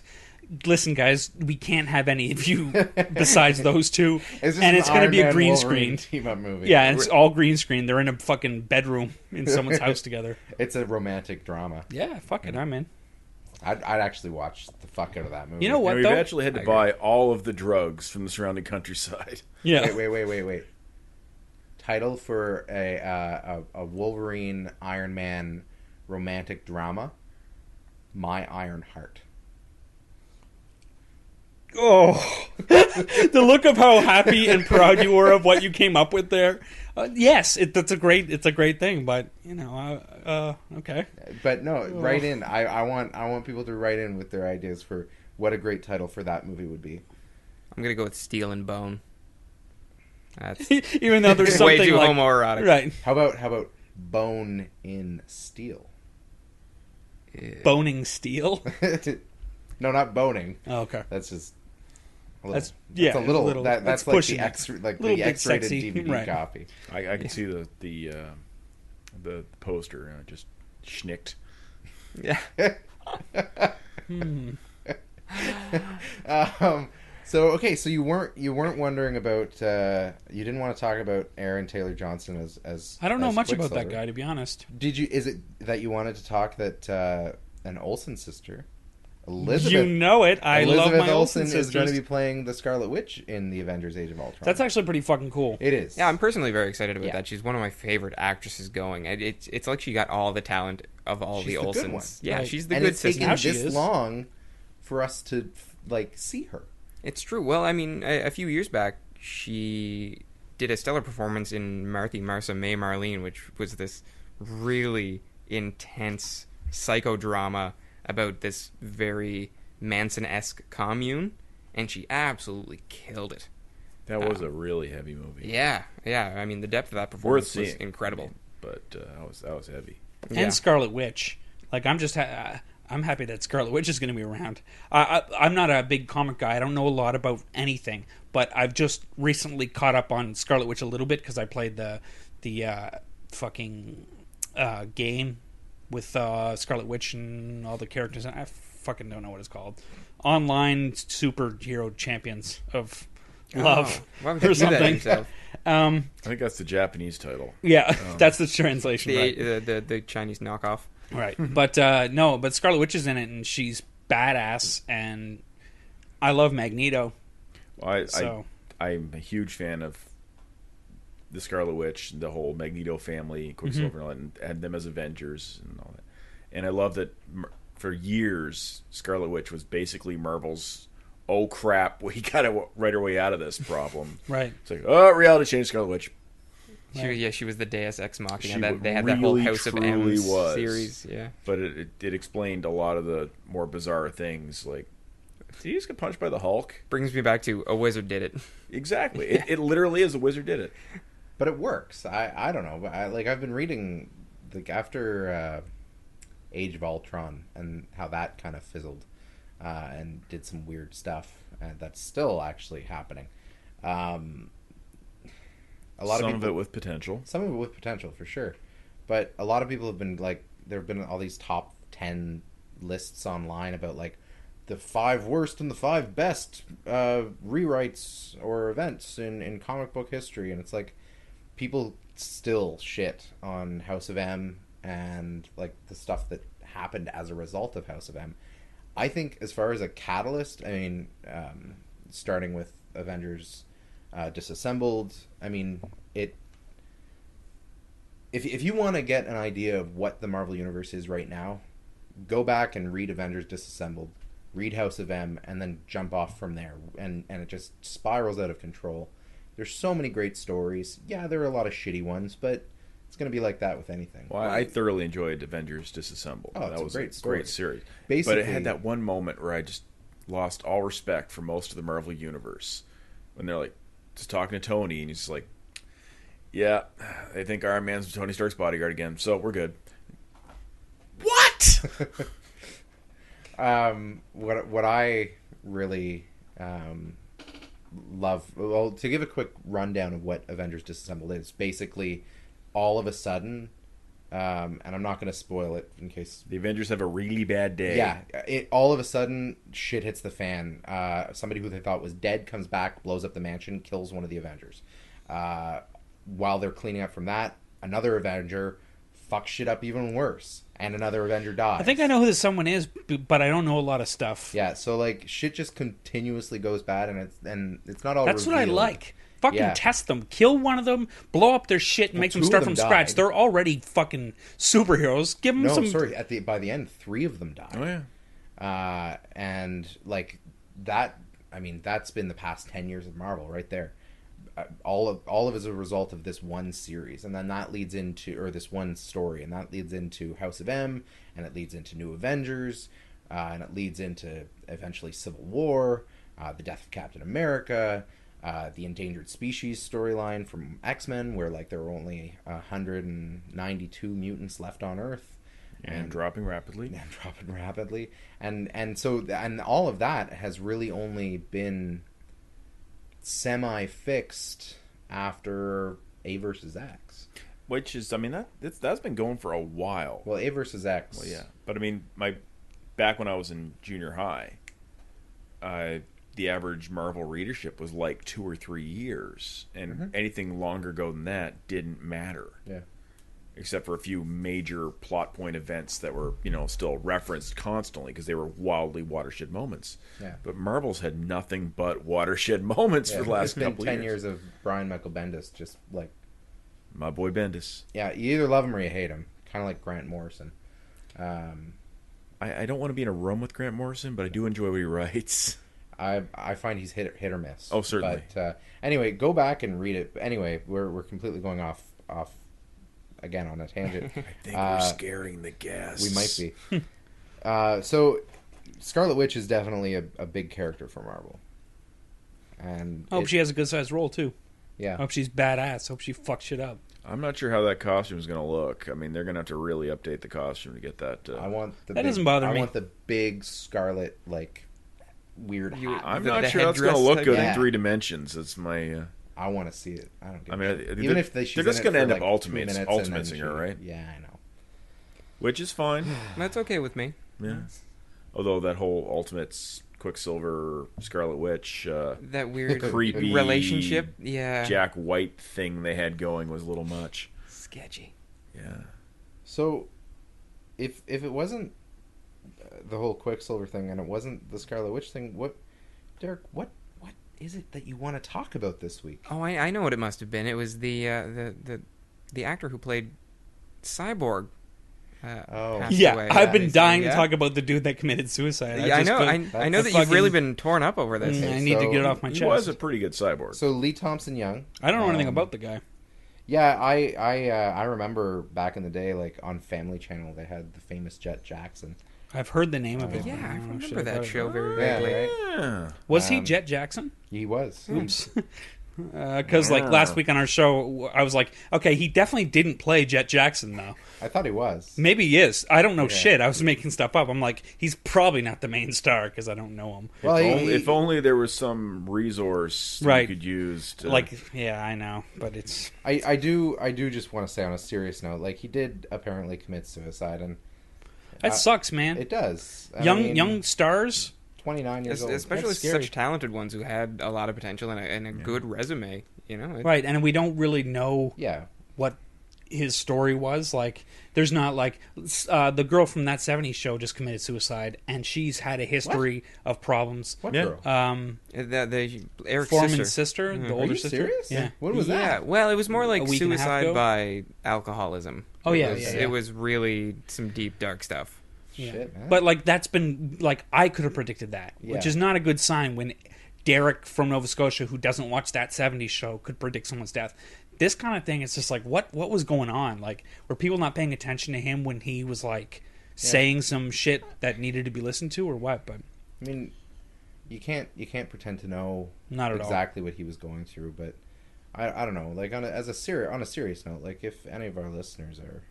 [SPEAKER 3] Listen, guys, we can't have any of you besides those two, and it's going to be a green screen
[SPEAKER 1] team-up movie.
[SPEAKER 3] Yeah, and it's all green screen. They're in a fucking bedroom in someone's house together.
[SPEAKER 1] It's a romantic drama.
[SPEAKER 3] Yeah, fuck it, I'm in.
[SPEAKER 1] I'd actually watch the fuck out of that movie.
[SPEAKER 3] You know what,
[SPEAKER 2] we've
[SPEAKER 3] though?
[SPEAKER 2] actually had to buy all of the drugs from the surrounding countryside.
[SPEAKER 3] Yeah.
[SPEAKER 1] Wait. Title for a Wolverine Iron Man romantic drama: My Iron Heart.
[SPEAKER 3] Oh, the look of how happy and proud you were of what you came up with there. Yes, it's a great thing, but okay.
[SPEAKER 1] But no, write in. I want people to write in with their ideas for what a great title for that movie would be.
[SPEAKER 4] I'm gonna go with Steel and Bone. That's
[SPEAKER 3] even though there's something
[SPEAKER 4] way too
[SPEAKER 3] like,
[SPEAKER 4] homoerotic.
[SPEAKER 3] Right.
[SPEAKER 1] How about Bone in Steel?
[SPEAKER 3] Boning steel?
[SPEAKER 1] No, not boning.
[SPEAKER 3] Oh, okay.
[SPEAKER 1] That's just.
[SPEAKER 3] That's
[SPEAKER 1] a little. That's like
[SPEAKER 3] pushing
[SPEAKER 1] the
[SPEAKER 3] little bit
[SPEAKER 1] X-rated
[SPEAKER 3] sexy.
[SPEAKER 1] DVD
[SPEAKER 3] Right.
[SPEAKER 1] copy.
[SPEAKER 2] I can see the poster just schnicked.
[SPEAKER 4] Yeah.
[SPEAKER 1] So you weren't wondering about you didn't want to talk about Aaron Taylor Johnson as
[SPEAKER 3] I don't know
[SPEAKER 1] as
[SPEAKER 3] much about
[SPEAKER 1] Quicksilver.
[SPEAKER 3] that guy, to be honest.
[SPEAKER 1] Did you? Is it that you wanted to talk that an Olsen sister, Elizabeth?
[SPEAKER 3] You know it. I love
[SPEAKER 1] Elizabeth
[SPEAKER 3] my
[SPEAKER 1] Olsen
[SPEAKER 3] Olsen
[SPEAKER 1] is going to
[SPEAKER 3] sisters.
[SPEAKER 1] be playing the Scarlet Witch in the Avengers: Age of Ultron.
[SPEAKER 3] That's actually pretty fucking cool.
[SPEAKER 1] It is.
[SPEAKER 4] Yeah, I'm personally very excited about
[SPEAKER 1] Yeah.
[SPEAKER 4] that. She's one of my favorite actresses going. It's like she got all the talent of all
[SPEAKER 1] She's
[SPEAKER 4] the
[SPEAKER 1] the good one.
[SPEAKER 4] Olsens. Yeah,
[SPEAKER 3] Right.
[SPEAKER 4] she's the
[SPEAKER 1] and
[SPEAKER 4] good
[SPEAKER 1] it's
[SPEAKER 4] sister.
[SPEAKER 1] taken
[SPEAKER 3] Now she
[SPEAKER 1] this
[SPEAKER 3] is.
[SPEAKER 1] long for us to see her.
[SPEAKER 4] It's true. Well, I mean, a few years back, she did a stellar performance in Martha, Marsa, May, Marlene, which was this really intense psychodrama about this very Manson-esque commune, and she absolutely killed it.
[SPEAKER 2] That was a really heavy movie.
[SPEAKER 4] Yeah. I mean, the depth of that
[SPEAKER 2] Worth
[SPEAKER 4] performance was
[SPEAKER 2] seeing.
[SPEAKER 4] incredible.
[SPEAKER 2] But that was heavy.
[SPEAKER 3] And
[SPEAKER 4] Yeah.
[SPEAKER 3] Scarlet Witch. Like, I'm just... I'm happy that Scarlet Witch is going to be around. I'm not a big comic guy. I don't know a lot about anything, but I've just recently caught up on Scarlet Witch a little bit because I played the fucking game with Scarlet Witch and all the characters. I fucking don't know what it's called. Online superhero champions of love
[SPEAKER 4] Why would
[SPEAKER 3] or
[SPEAKER 4] you do that to
[SPEAKER 3] something.
[SPEAKER 4] yourself?
[SPEAKER 2] I think that's the Japanese title.
[SPEAKER 3] Yeah, that's the translation. Right.
[SPEAKER 4] The Chinese knockoff.
[SPEAKER 3] Right. But no, but Scarlet Witch is in it, and she's badass, and I love Magneto.
[SPEAKER 2] Well, I'm a huge fan of the Scarlet Witch, the whole Magneto family, Quicksilver, and had them as Avengers and all that. And I love that for years, Scarlet Witch was basically Marvel's, oh crap, we got to write our way out of this problem.
[SPEAKER 3] Right.
[SPEAKER 2] It's like, oh, reality change, Scarlet Witch.
[SPEAKER 4] She was the Deus Ex Machina.
[SPEAKER 2] She
[SPEAKER 4] They had that whole
[SPEAKER 2] really,
[SPEAKER 4] House of
[SPEAKER 2] truly
[SPEAKER 4] M's
[SPEAKER 2] was.
[SPEAKER 4] series. Yeah.
[SPEAKER 2] But it explained a lot of the more bizarre things, like, did he just get punched by the Hulk?
[SPEAKER 4] Brings me back to a wizard did it.
[SPEAKER 2] Exactly. It literally is. A wizard did it.
[SPEAKER 1] But it works. I don't know. But I've been reading after Age of Ultron and how that kind of fizzled and did some weird stuff, and that's still actually happening.
[SPEAKER 2] Some of it with potential.
[SPEAKER 1] Some of it with potential, for sure. But a lot of people have been like, there have been all these top 10 lists online about like the 5 worst and the 5 best rewrites or events in comic book history, and it's like people still shit on House of M and like the stuff that happened as a result of House of M. I think as far as a catalyst, I mean, starting with Avengers Disassembled, I mean, if you want to get an idea of what the Marvel Universe is right now, go back and read Avengers Disassembled, read House of M, and then jump off from there. And it just spirals out of control. There's so many great stories. Yeah, there are a lot of shitty ones, but it's going to be like that with anything.
[SPEAKER 2] Well, I thoroughly enjoyed Avengers Disassembled.
[SPEAKER 1] Oh,
[SPEAKER 2] that was
[SPEAKER 1] a
[SPEAKER 2] great series.
[SPEAKER 1] Basically,
[SPEAKER 2] but it had that one moment where I just lost all respect for most of the Marvel Universe. When they're like, just talking to Tony, and he's just like, yeah, they think Iron Man's Tony Stark's bodyguard again, so we're good. What?
[SPEAKER 1] What I really love, well, to give a quick rundown of what Avengers Disassembled is, basically all of a sudden, and I'm not going to spoil it in case
[SPEAKER 2] the Avengers have a really bad day.
[SPEAKER 1] Yeah, all of a sudden shit hits the fan. Somebody who they thought was dead comes back, blows up the mansion, kills one of the Avengers. While they're cleaning up from that, another Avenger fucks shit up even worse, and another Avenger dies.
[SPEAKER 3] I think I know who this someone is, but I don't know a lot of stuff.
[SPEAKER 1] Yeah, so like shit just continuously goes bad, and it's not all.
[SPEAKER 3] That's
[SPEAKER 1] revealed.
[SPEAKER 3] what I like. Fucking test them, kill one of them, blow up their shit, and make them start from scratch. They're already fucking superheroes. Give them some.
[SPEAKER 1] No, sorry. By the end, 3 of them died.
[SPEAKER 2] Oh
[SPEAKER 1] yeah. And like that. I mean, that's been the past 10 years of Marvel, right there. All of it is a result of this one series, and then that leads into, or this one story, and that leads into House of M, and it leads into New Avengers, and it leads into eventually Civil War, the death of Captain America, the endangered species storyline from X-Men, where like there were only 192 mutants left on Earth,
[SPEAKER 2] and dropping rapidly,
[SPEAKER 1] and so all of that has really only been semi-fixed after A versus X,
[SPEAKER 2] which is, I mean, that's been going for a while.
[SPEAKER 1] Well, A versus X,
[SPEAKER 2] well, yeah, but I mean, back when I was in junior high, the average Marvel readership was like 2 or 3 years, and anything longer ago than that didn't matter.
[SPEAKER 1] Yeah.
[SPEAKER 2] Except for a few major plot point events that were, still referenced constantly because they were wildly watershed moments.
[SPEAKER 1] Yeah.
[SPEAKER 2] But Marvel's had nothing but watershed moments for the last couple of years.
[SPEAKER 1] 10 years of Brian Michael Bendis, just like
[SPEAKER 2] my boy Bendis.
[SPEAKER 1] Yeah, you either love him or you hate him. Kind of like Grant Morrison.
[SPEAKER 2] I don't want to be in a room with Grant Morrison, but I do enjoy what he writes.
[SPEAKER 1] I find he's hit or miss.
[SPEAKER 2] Oh, certainly.
[SPEAKER 1] But anyway, go back and read it. Anyway, we're completely going off again on a tangent.
[SPEAKER 2] I think we're scaring the guests.
[SPEAKER 1] We might be. So Scarlet Witch is definitely a big character for Marvel. And
[SPEAKER 3] I hope she has a good sized role too.
[SPEAKER 1] Yeah.
[SPEAKER 3] I hope she's badass. I hope she fucks shit up.
[SPEAKER 2] I'm not sure how that costume is going to look. I mean, they're going to have to really update the costume to get that.
[SPEAKER 3] Doesn't bother me.
[SPEAKER 1] I want the big scarlet, like, weird hat.
[SPEAKER 2] I'm not sure that's going to look good in 3 dimensions. It's my...
[SPEAKER 1] I want to see it. I don't.
[SPEAKER 2] I mean,
[SPEAKER 1] even if they're
[SPEAKER 2] just going to end up
[SPEAKER 1] like
[SPEAKER 2] ultimating her, right?
[SPEAKER 1] Yeah, I know.
[SPEAKER 2] Which is fine.
[SPEAKER 4] That's okay with me.
[SPEAKER 2] Yeah. Although that whole Ultimates Quicksilver Scarlet Witch
[SPEAKER 4] that weird
[SPEAKER 2] creepy
[SPEAKER 4] relationship,
[SPEAKER 2] Jack White thing they had going was a little much
[SPEAKER 4] sketchy.
[SPEAKER 2] Yeah.
[SPEAKER 1] So, if it wasn't the whole Quicksilver thing and it wasn't the Scarlet Witch thing, Derek, what is it that you want to talk about this week?
[SPEAKER 4] Oh, I know what it must have been. It was the actor who played Cyborg.
[SPEAKER 3] Yeah, I've been dying to talk about the dude that committed suicide.
[SPEAKER 4] Yeah, I know that you've really been torn up over this.
[SPEAKER 3] I need to get it off my chest.
[SPEAKER 2] He was a pretty good cyborg.
[SPEAKER 1] So Lee Thompson Young.
[SPEAKER 3] I don't know anything about the guy.
[SPEAKER 1] Yeah, I remember back in the day, like on Family Channel, they had the famous Jet Jackson.
[SPEAKER 3] I've heard the name of it.
[SPEAKER 4] Yeah, I remember that show very vaguely.
[SPEAKER 1] Yeah.
[SPEAKER 3] Was he Jet Jackson?
[SPEAKER 1] He was.
[SPEAKER 3] Oops. Because like last week on our show, I was like, okay, he definitely didn't play Jet Jackson though.
[SPEAKER 1] I thought he was.
[SPEAKER 3] Maybe he is. I don't know shit. I was making stuff up. I'm like, he's probably not the main star because I don't know him.
[SPEAKER 2] Well, if only there was some resource that you could use to...
[SPEAKER 3] yeah, I know, but it's...
[SPEAKER 1] I do just want to say on a serious note, like he did apparently commit suicide, and
[SPEAKER 3] That sucks, man.
[SPEAKER 1] It does.
[SPEAKER 3] Young stars,
[SPEAKER 1] 29 years old,
[SPEAKER 4] especially such talented ones who had a lot of potential and a good resume. You know,
[SPEAKER 3] right? And we don't really know what his story was. Like, there's not like the girl from That 70s Show just committed suicide, and she's had a history of problems.
[SPEAKER 1] What girl?
[SPEAKER 4] The Eric's
[SPEAKER 3] Foreman's sister, the older sister.
[SPEAKER 1] Serious?
[SPEAKER 3] Yeah.
[SPEAKER 1] When was that?
[SPEAKER 4] Yeah. Well, it was more like
[SPEAKER 3] week and a half
[SPEAKER 4] suicide
[SPEAKER 3] ago?
[SPEAKER 4] by alcoholism.
[SPEAKER 3] Oh, yeah,
[SPEAKER 4] It was really some deep, dark stuff.
[SPEAKER 3] Yeah.
[SPEAKER 1] Shit, man.
[SPEAKER 3] But like that's been like I could have predicted that, which is not a good sign when Derek from Nova Scotia, who doesn't watch That 70s Show, could predict someone's death. This kind of thing, it's just like what was going on? Like, were people not paying attention to him when he was like saying some shit that needed to be listened to, or what? But
[SPEAKER 1] I mean, you can't pretend to know
[SPEAKER 3] not at
[SPEAKER 1] exactly what he was going through. But I don't know. Like on a serious note, like if any of our listeners are,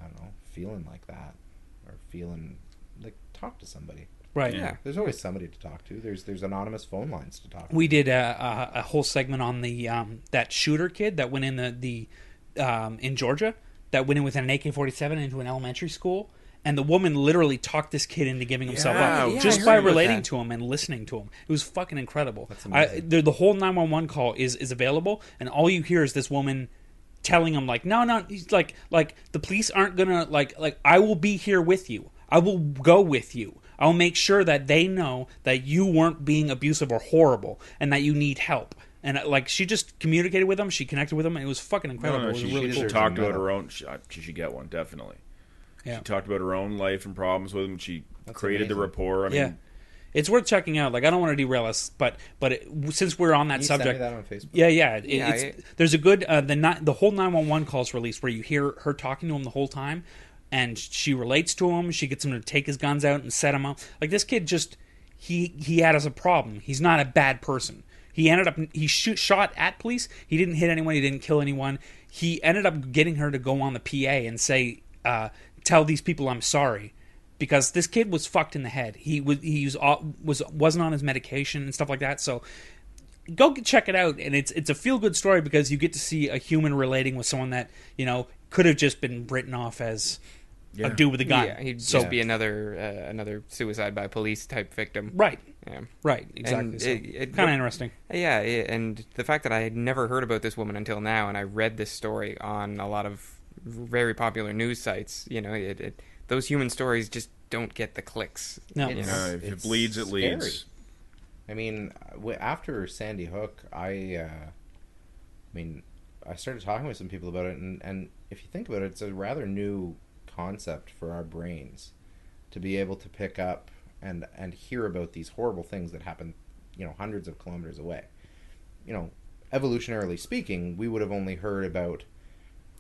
[SPEAKER 1] I don't know, feeling like that or feeling like, talk to somebody.
[SPEAKER 3] right,
[SPEAKER 4] Yeah.
[SPEAKER 1] There's always somebody to talk to. There's anonymous phone lines to talk to.
[SPEAKER 3] We did a whole segment on the that shooter kid that went in the in Georgia, that went in with an AK-47 into an elementary school, and the woman literally talked this kid into giving himself up just
[SPEAKER 4] I
[SPEAKER 3] by
[SPEAKER 4] heard about
[SPEAKER 3] relating
[SPEAKER 4] that.
[SPEAKER 3] to him and listening to him. It was fucking incredible.
[SPEAKER 1] That's amazing.
[SPEAKER 3] The whole 911 call is available, and all you hear is this woman telling him like, no, he's like the police aren't gonna like I will be here with you. I will go with you. I'll make sure that they know that you weren't being abusive or horrible and that you need help. And like, she just communicated with him. She connected with him, and it was fucking incredible. It was really cool.
[SPEAKER 1] deserves
[SPEAKER 2] She talked
[SPEAKER 1] a
[SPEAKER 2] about
[SPEAKER 1] medal.
[SPEAKER 2] her own. She should get one, definitely.
[SPEAKER 3] Yeah.
[SPEAKER 2] She talked about her own life and problems with him. She created the
[SPEAKER 1] amazing.
[SPEAKER 2] rapport. I mean,
[SPEAKER 3] Yeah. It's worth checking out. Like, I don't want to derail us, but since we're on that
[SPEAKER 1] Can you
[SPEAKER 3] subject,
[SPEAKER 1] send me that on Facebook?
[SPEAKER 3] yeah. There's a good the whole 911 calls released where you hear her talking to him the whole time, and she relates to him. She gets him to take his guns out and set him up. Like, this kid just he had as a problem. He's not a bad person. He ended up shot at police. He didn't hit anyone. He didn't kill anyone. He ended up getting her to go on the PA and say, "Tell these people I'm sorry." Because this kid was fucked in the head. He wasn't on his medication and stuff like that. So go check it out, and it's a feel good story because you get to see a human relating with someone that could have just been written off as a dude with a gun.
[SPEAKER 4] Yeah, he'd just be another suicide by police type victim.
[SPEAKER 3] Right.
[SPEAKER 4] Yeah.
[SPEAKER 3] Right. Exactly.
[SPEAKER 4] And
[SPEAKER 3] So,
[SPEAKER 4] it
[SPEAKER 3] kind of interesting.
[SPEAKER 4] Yeah, and the fact that I had never heard about this woman until now, and I read this story on a lot of very popular news sites. Those human stories just don't get the clicks.
[SPEAKER 3] No.
[SPEAKER 2] if it bleeds, it
[SPEAKER 1] scary.
[SPEAKER 2] leads.
[SPEAKER 1] I mean, after Sandy Hook, I started talking with some people about it, and if you think about it, it's a rather new concept for our brains to be able to pick up and hear about these horrible things that happen, hundreds of kilometers away. Evolutionarily speaking, we would have only heard about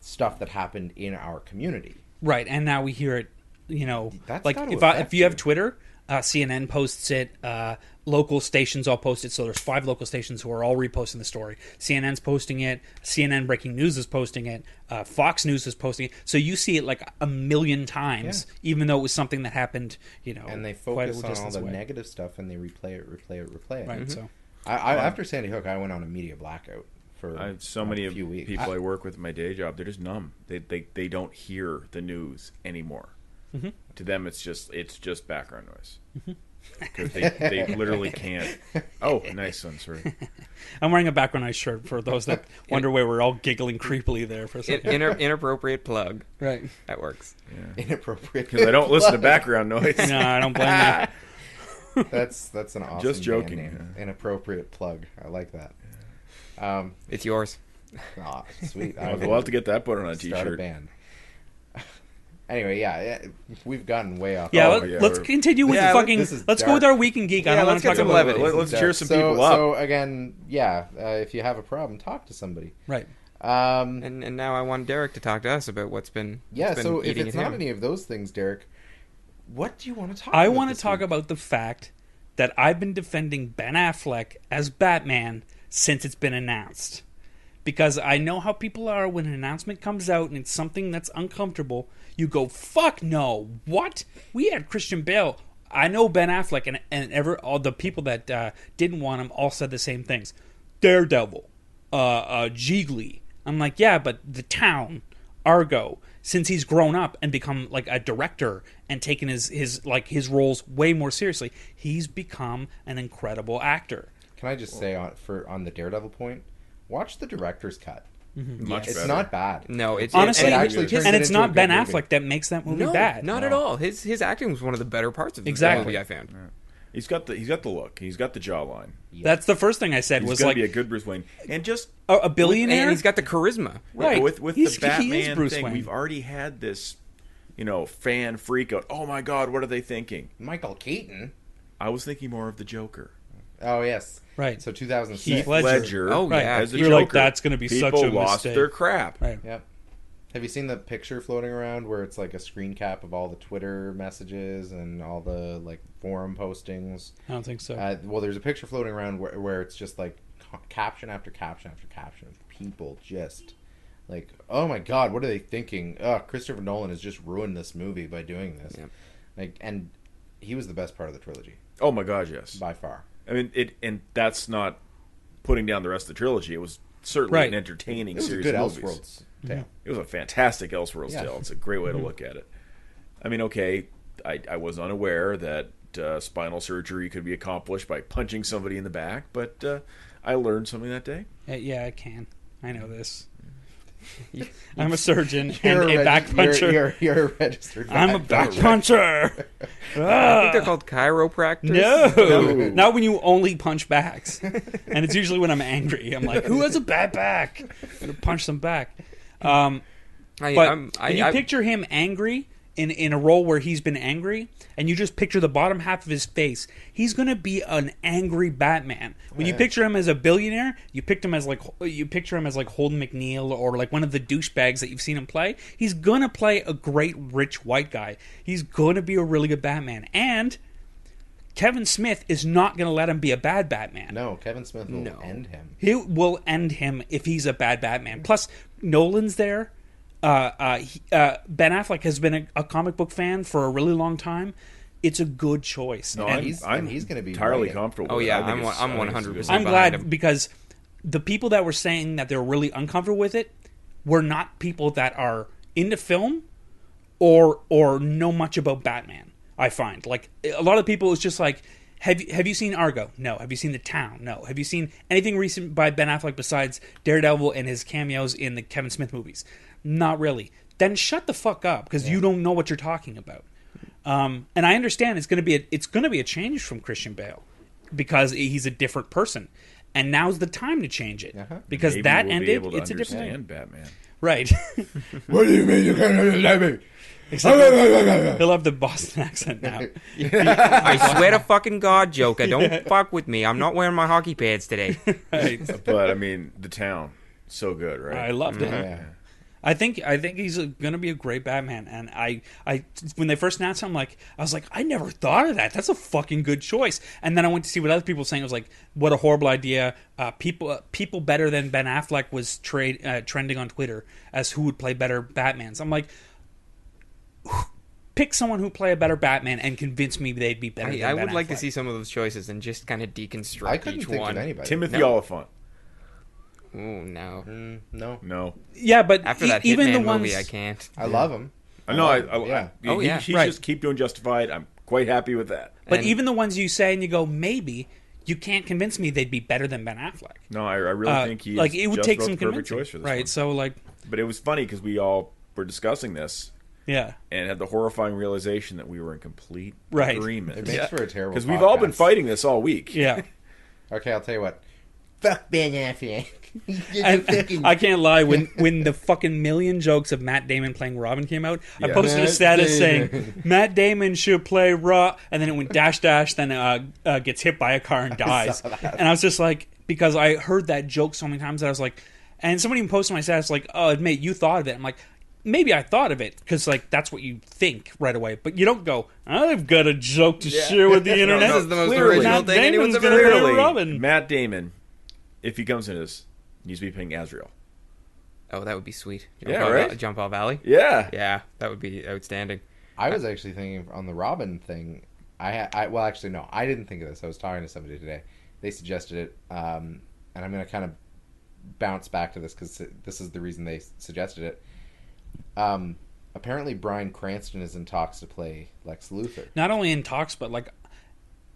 [SPEAKER 1] stuff that happened in our community.
[SPEAKER 3] Right, and now we hear it.
[SPEAKER 1] That's
[SPEAKER 3] like
[SPEAKER 1] gotta
[SPEAKER 3] if
[SPEAKER 1] affect
[SPEAKER 3] you have
[SPEAKER 1] you.
[SPEAKER 3] Twitter, CNN posts it. Local stations all post it. So there's 5 local stations who are all reposting the story. CNN's posting it. CNN Breaking News is posting it. Fox News is posting it. So you see it like a million times, even though it was something that happened.
[SPEAKER 1] And they
[SPEAKER 3] quite a
[SPEAKER 1] focus on all
[SPEAKER 3] distance
[SPEAKER 1] the
[SPEAKER 3] away.
[SPEAKER 1] negative stuff, and they replay it.
[SPEAKER 3] Right. So
[SPEAKER 1] I after Sandy Hook, I went on a media blackout for
[SPEAKER 2] Many
[SPEAKER 1] a
[SPEAKER 2] of
[SPEAKER 1] few weeks.
[SPEAKER 2] people I work with in my day job, they're just numb. They don't hear the news anymore.
[SPEAKER 3] Mm-hmm.
[SPEAKER 2] To them, it's just background noise. Because they literally can't. Oh, nice one, sorry.
[SPEAKER 3] I'm wearing a background noise shirt for those that wonder why we're all giggling creepily there for a second.
[SPEAKER 4] Inappropriate plug.
[SPEAKER 3] Right.
[SPEAKER 4] That works.
[SPEAKER 2] Yeah.
[SPEAKER 1] Inappropriate.
[SPEAKER 2] Because I don't listen to background noise.
[SPEAKER 3] No, I don't blame you.
[SPEAKER 1] That's an awesome
[SPEAKER 2] Just joking.
[SPEAKER 1] band name. Inappropriate plug. I like that.
[SPEAKER 4] It's yours.
[SPEAKER 1] Aw, sweet.
[SPEAKER 2] We'll have to get that put on a
[SPEAKER 1] Start a
[SPEAKER 2] t-shirt.
[SPEAKER 1] band. Anyway, we've gotten way off.
[SPEAKER 3] Yeah,
[SPEAKER 2] Oh,
[SPEAKER 3] let's continue with the fucking.
[SPEAKER 1] this is
[SPEAKER 3] Let's go with
[SPEAKER 1] dark.
[SPEAKER 3] our Week in Geek. I
[SPEAKER 4] Yeah,
[SPEAKER 3] don't want
[SPEAKER 4] let's
[SPEAKER 3] to talk
[SPEAKER 4] get some
[SPEAKER 3] about
[SPEAKER 4] levity.
[SPEAKER 2] Let's cheer some people up.
[SPEAKER 1] So again, if you have a problem, talk to somebody.
[SPEAKER 3] Right.
[SPEAKER 4] And now I want Derek to talk to us about what's been
[SPEAKER 1] So if
[SPEAKER 4] eating
[SPEAKER 1] it's
[SPEAKER 4] at
[SPEAKER 1] not
[SPEAKER 4] him.
[SPEAKER 1] any of those things, Derek, what do you want to talk?
[SPEAKER 3] I
[SPEAKER 1] about
[SPEAKER 3] want to
[SPEAKER 1] this
[SPEAKER 3] talk
[SPEAKER 1] week?
[SPEAKER 3] about the fact that I've been defending Ben Affleck as Batman since it's been announced. Because I know how people are when an announcement comes out and it's something that's uncomfortable. You go, fuck no. What? We had Christian Bale. I know Ben Affleck and all the people that didn't want him all said the same things. Daredevil. Jiggly. I'm like, yeah, but The Town. Argo, since he's grown up and become like a director and taken his roles way more seriously, he's become an incredible actor.
[SPEAKER 1] Can I just say on the Daredevil point, watch the director's cut.
[SPEAKER 2] Much
[SPEAKER 1] It's
[SPEAKER 2] better.
[SPEAKER 1] not bad.
[SPEAKER 4] No, it's
[SPEAKER 3] Honestly,
[SPEAKER 1] it actually turns
[SPEAKER 3] and
[SPEAKER 1] it
[SPEAKER 3] it's
[SPEAKER 1] into a
[SPEAKER 3] not
[SPEAKER 1] good
[SPEAKER 3] Ben
[SPEAKER 1] movie.
[SPEAKER 3] Affleck that makes that movie
[SPEAKER 4] no,
[SPEAKER 3] bad.
[SPEAKER 4] not at all. His acting was one of the better parts of the movie, I found.
[SPEAKER 2] He's got the look. He's got the jawline.
[SPEAKER 3] That's the first thing I said
[SPEAKER 2] He's
[SPEAKER 3] was
[SPEAKER 2] going
[SPEAKER 3] like
[SPEAKER 2] to be a good Bruce Wayne, and just
[SPEAKER 3] a billionaire.
[SPEAKER 4] And he's got the charisma.
[SPEAKER 3] Right.
[SPEAKER 2] with
[SPEAKER 3] He
[SPEAKER 2] the
[SPEAKER 3] is
[SPEAKER 2] Batman
[SPEAKER 3] Bruce
[SPEAKER 2] thing.
[SPEAKER 3] Wayne.
[SPEAKER 2] We've already had this, fan freak out. Oh my God, what are they thinking?
[SPEAKER 1] Michael Keaton.
[SPEAKER 2] I was thinking more of the Joker.
[SPEAKER 1] Oh yes,
[SPEAKER 3] Right.
[SPEAKER 1] So 2006.
[SPEAKER 3] Heath Ledger.
[SPEAKER 4] Oh,
[SPEAKER 3] Right.
[SPEAKER 4] yeah.
[SPEAKER 2] as the
[SPEAKER 3] You're
[SPEAKER 2] Joker.
[SPEAKER 3] like, that's going to be
[SPEAKER 2] People
[SPEAKER 3] such a
[SPEAKER 2] lost
[SPEAKER 3] mistake.
[SPEAKER 2] their crap.
[SPEAKER 3] Right.
[SPEAKER 1] Yep. Have you seen the picture floating around where it's like a screen cap of all the Twitter messages and all the like forum postings?
[SPEAKER 3] I don't think so.
[SPEAKER 1] Well, there's a picture floating around where it's just like caption after caption after caption of people just like, oh my God, what are they thinking? Christopher Nolan has just ruined this movie by doing this.
[SPEAKER 4] Yep.
[SPEAKER 1] Like, and he was the best part of the trilogy
[SPEAKER 2] Oh my God, yes.
[SPEAKER 1] by far.
[SPEAKER 2] I mean, and that's not putting down the rest of the trilogy. It was certainly
[SPEAKER 3] Right.
[SPEAKER 2] an entertaining
[SPEAKER 1] It was a
[SPEAKER 2] series
[SPEAKER 1] good
[SPEAKER 2] of movies.
[SPEAKER 1] Elseworlds tale.
[SPEAKER 2] It was a fantastic Elseworlds
[SPEAKER 1] Yeah.
[SPEAKER 2] tale. It's a great way to look at it. I mean, okay, I was unaware that spinal surgery could be accomplished by punching somebody in the back, but I learned something that day.
[SPEAKER 3] Yeah, I can. I know this. I'm a surgeon
[SPEAKER 1] You're
[SPEAKER 3] and a back puncher.
[SPEAKER 1] You're a registered.
[SPEAKER 3] I'm a back puncher.
[SPEAKER 4] I think they're called chiropractors.
[SPEAKER 3] No, not when you only punch backs. And it's usually when I'm angry. I'm like, who has a bad back? I'm gonna punch them back. But when you picture him angry in a role where he's been angry, and you just picture the bottom half of his face, he's gonna be an angry Batman. When you picture him as a billionaire, you picture him as like Holden McNeil or like one of the douchebags that you've seen him play. He's gonna play a great rich white guy. He's gonna be a really good Batman, and Kevin Smith is not going to let him be a bad Batman.
[SPEAKER 1] No, Kevin Smith will end him.
[SPEAKER 3] He will end him if he's a bad Batman. Plus, Nolan's there. Ben Affleck has been a comic book fan for a really long time. It's a good choice.
[SPEAKER 2] No,
[SPEAKER 3] And
[SPEAKER 1] he's going to be
[SPEAKER 2] entirely
[SPEAKER 1] right.
[SPEAKER 2] comfortable.
[SPEAKER 4] Oh
[SPEAKER 2] with it.
[SPEAKER 4] yeah,
[SPEAKER 2] I think
[SPEAKER 4] I'm
[SPEAKER 2] it's- I think
[SPEAKER 4] 100%.
[SPEAKER 2] it's a
[SPEAKER 3] I'm
[SPEAKER 2] good-
[SPEAKER 3] glad
[SPEAKER 4] him.
[SPEAKER 3] because the people that were saying that they were really uncomfortable with it were not people that are into film or know much about Batman. I find like a lot of people, it's just like, have you seen Argo? No. Have you seen The Town? No. Have you seen anything recent by Ben Affleck besides Daredevil and his cameos in the Kevin Smith movies? Not really. Then shut the fuck up because you don't know what you're talking about. And I understand it's going to be a change from Christian Bale because he's a different person, and now's the time to change it because
[SPEAKER 2] Maybe
[SPEAKER 3] that
[SPEAKER 2] we'll be
[SPEAKER 3] ended.
[SPEAKER 2] able to
[SPEAKER 3] It's a different thing.
[SPEAKER 2] understand Batman.
[SPEAKER 3] Right.
[SPEAKER 1] What do you mean you can't understand me?
[SPEAKER 3] Except he'll have the Boston accent now.
[SPEAKER 4] I swear to fucking God, Joker, don't fuck with me. I'm not wearing my hockey pads today.
[SPEAKER 3] Right.
[SPEAKER 2] But I mean, The Town, so good, right?
[SPEAKER 3] I loved it.
[SPEAKER 1] Yeah.
[SPEAKER 3] I think he's going to be a great Batman, and I when they first announced him, I was like, I never thought of that. That's a fucking good choice. And then I went to see what other people were saying. I was like, what a horrible idea. People better than Ben Affleck was trending on Twitter as who would play better Batmans. I'm like, pick someone who play a better Batman and convince me they'd be better. than
[SPEAKER 4] I
[SPEAKER 3] Ben
[SPEAKER 4] would like to
[SPEAKER 3] Affleck.
[SPEAKER 4] see some of those choices and just kind of deconstruct
[SPEAKER 1] I couldn't
[SPEAKER 4] each
[SPEAKER 1] think
[SPEAKER 4] one.
[SPEAKER 1] of anybody.
[SPEAKER 2] Timothy
[SPEAKER 4] No.
[SPEAKER 2] Oliphant.
[SPEAKER 4] Oh no!
[SPEAKER 1] No,
[SPEAKER 2] No.
[SPEAKER 3] Yeah, but
[SPEAKER 4] After that
[SPEAKER 3] even
[SPEAKER 4] Hitman
[SPEAKER 3] the ones
[SPEAKER 4] movie, I can't.
[SPEAKER 1] I love him.
[SPEAKER 2] Yeah.
[SPEAKER 4] Oh, yeah.
[SPEAKER 2] He's
[SPEAKER 3] Right.
[SPEAKER 2] just keep doing Justified. I'm quite happy with that.
[SPEAKER 3] But
[SPEAKER 4] And-
[SPEAKER 3] even the ones you say and you go, maybe, you can't convince me they'd be better than Ben Affleck.
[SPEAKER 2] No, I really think he's
[SPEAKER 3] it would
[SPEAKER 2] just
[SPEAKER 3] take
[SPEAKER 2] about
[SPEAKER 3] some
[SPEAKER 2] the perfect
[SPEAKER 3] convincing,
[SPEAKER 2] choice for this
[SPEAKER 3] right?
[SPEAKER 2] one.
[SPEAKER 3] So
[SPEAKER 2] But it was funny because we all were discussing this
[SPEAKER 3] yeah,
[SPEAKER 2] and had the horrifying realization that we were in complete
[SPEAKER 3] Right.
[SPEAKER 2] agreement.
[SPEAKER 1] It makes for a terrible.
[SPEAKER 2] Because we've all been
[SPEAKER 1] podcast.
[SPEAKER 2] fighting this all week.
[SPEAKER 3] yeah.
[SPEAKER 1] Okay, I'll tell you what. Fuck Ben Affleck.
[SPEAKER 3] And I can't lie. When the fucking million jokes of Matt Damon playing Robin came out, I
[SPEAKER 2] Yeah.
[SPEAKER 3] posted a
[SPEAKER 1] Matt
[SPEAKER 3] status
[SPEAKER 1] Damon.
[SPEAKER 3] saying Matt Damon should play and then it went dash dash. Then gets hit by a car and dies. And I was just like, because I heard that joke so many times that I was like, and somebody even posted my status like, "Oh, mate, you thought of it." I'm like, maybe I thought of it because that's what you think right away, but you don't go, I've got a joke to share with the internet.
[SPEAKER 4] This is the most
[SPEAKER 2] Clearly.
[SPEAKER 4] original
[SPEAKER 3] Matt
[SPEAKER 4] thing anyone's
[SPEAKER 3] Damon's
[SPEAKER 4] ever
[SPEAKER 3] gonna
[SPEAKER 4] heard.
[SPEAKER 3] play
[SPEAKER 2] Clearly,
[SPEAKER 3] Robin.
[SPEAKER 2] Matt Damon, if he comes in this, needs to be playing Azrael.
[SPEAKER 4] Oh, that would be sweet.
[SPEAKER 2] Yeah, right?
[SPEAKER 4] Jump Off Valley.
[SPEAKER 2] Yeah.
[SPEAKER 4] Yeah, that would be outstanding.
[SPEAKER 1] I was actually thinking on the Robin thing. Well, actually, no, I didn't think of this. I was talking to somebody today. They suggested it, and I'm going to kind of bounce back to this because this is the reason they suggested it. Apparently Bryan Cranston is in talks to play Lex Luthor.
[SPEAKER 3] Not only in talks, but like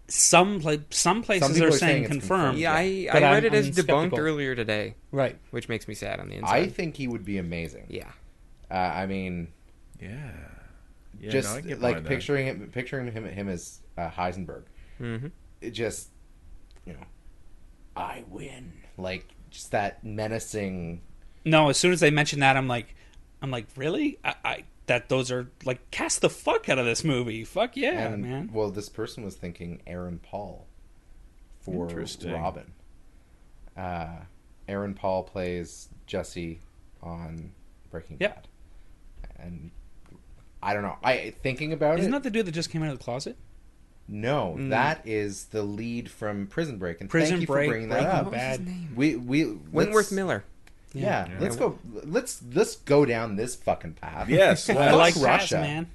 [SPEAKER 3] some places are saying confirmed.
[SPEAKER 4] Yeah, I
[SPEAKER 3] But
[SPEAKER 4] read it
[SPEAKER 3] I'm
[SPEAKER 4] as debunked
[SPEAKER 3] skeptical.
[SPEAKER 4] earlier today,
[SPEAKER 3] Right.
[SPEAKER 4] which makes me sad on the inside.
[SPEAKER 1] I think he would be amazing.
[SPEAKER 4] Yeah.
[SPEAKER 1] I mean,
[SPEAKER 2] Yeah,
[SPEAKER 1] just
[SPEAKER 2] no, I get
[SPEAKER 1] like
[SPEAKER 2] behind that.
[SPEAKER 1] picturing him as Heisenberg.
[SPEAKER 4] Mm-hmm.
[SPEAKER 1] It just, I win. Like just that menacing.
[SPEAKER 3] No, as soon as they mentioned that, I'm like, really? Those are like, cast the fuck out of this movie. Fuck yeah,
[SPEAKER 1] And,
[SPEAKER 3] man.
[SPEAKER 1] well, this person was thinking Aaron Paul for
[SPEAKER 2] Interesting.
[SPEAKER 1] Robin. Aaron Paul plays Jesse on Breaking
[SPEAKER 3] Yeah.
[SPEAKER 1] Bad, and I don't know. Thinking about
[SPEAKER 3] Isn't
[SPEAKER 1] it.
[SPEAKER 3] that the dude that just came out of the closet?
[SPEAKER 1] No, that is the lead from Prison Break, and
[SPEAKER 3] Prison
[SPEAKER 1] thank you
[SPEAKER 3] Break,
[SPEAKER 1] for bringing that
[SPEAKER 3] Breaking
[SPEAKER 1] up.
[SPEAKER 4] What was his
[SPEAKER 3] Bad.
[SPEAKER 4] name?
[SPEAKER 1] We
[SPEAKER 4] Wentworth Miller.
[SPEAKER 1] Yeah,
[SPEAKER 3] Yeah.
[SPEAKER 1] let's go. Let's go down this fucking path.
[SPEAKER 2] Yes,
[SPEAKER 3] I like
[SPEAKER 1] Fuck
[SPEAKER 3] Russia,
[SPEAKER 1] Russia.
[SPEAKER 3] man.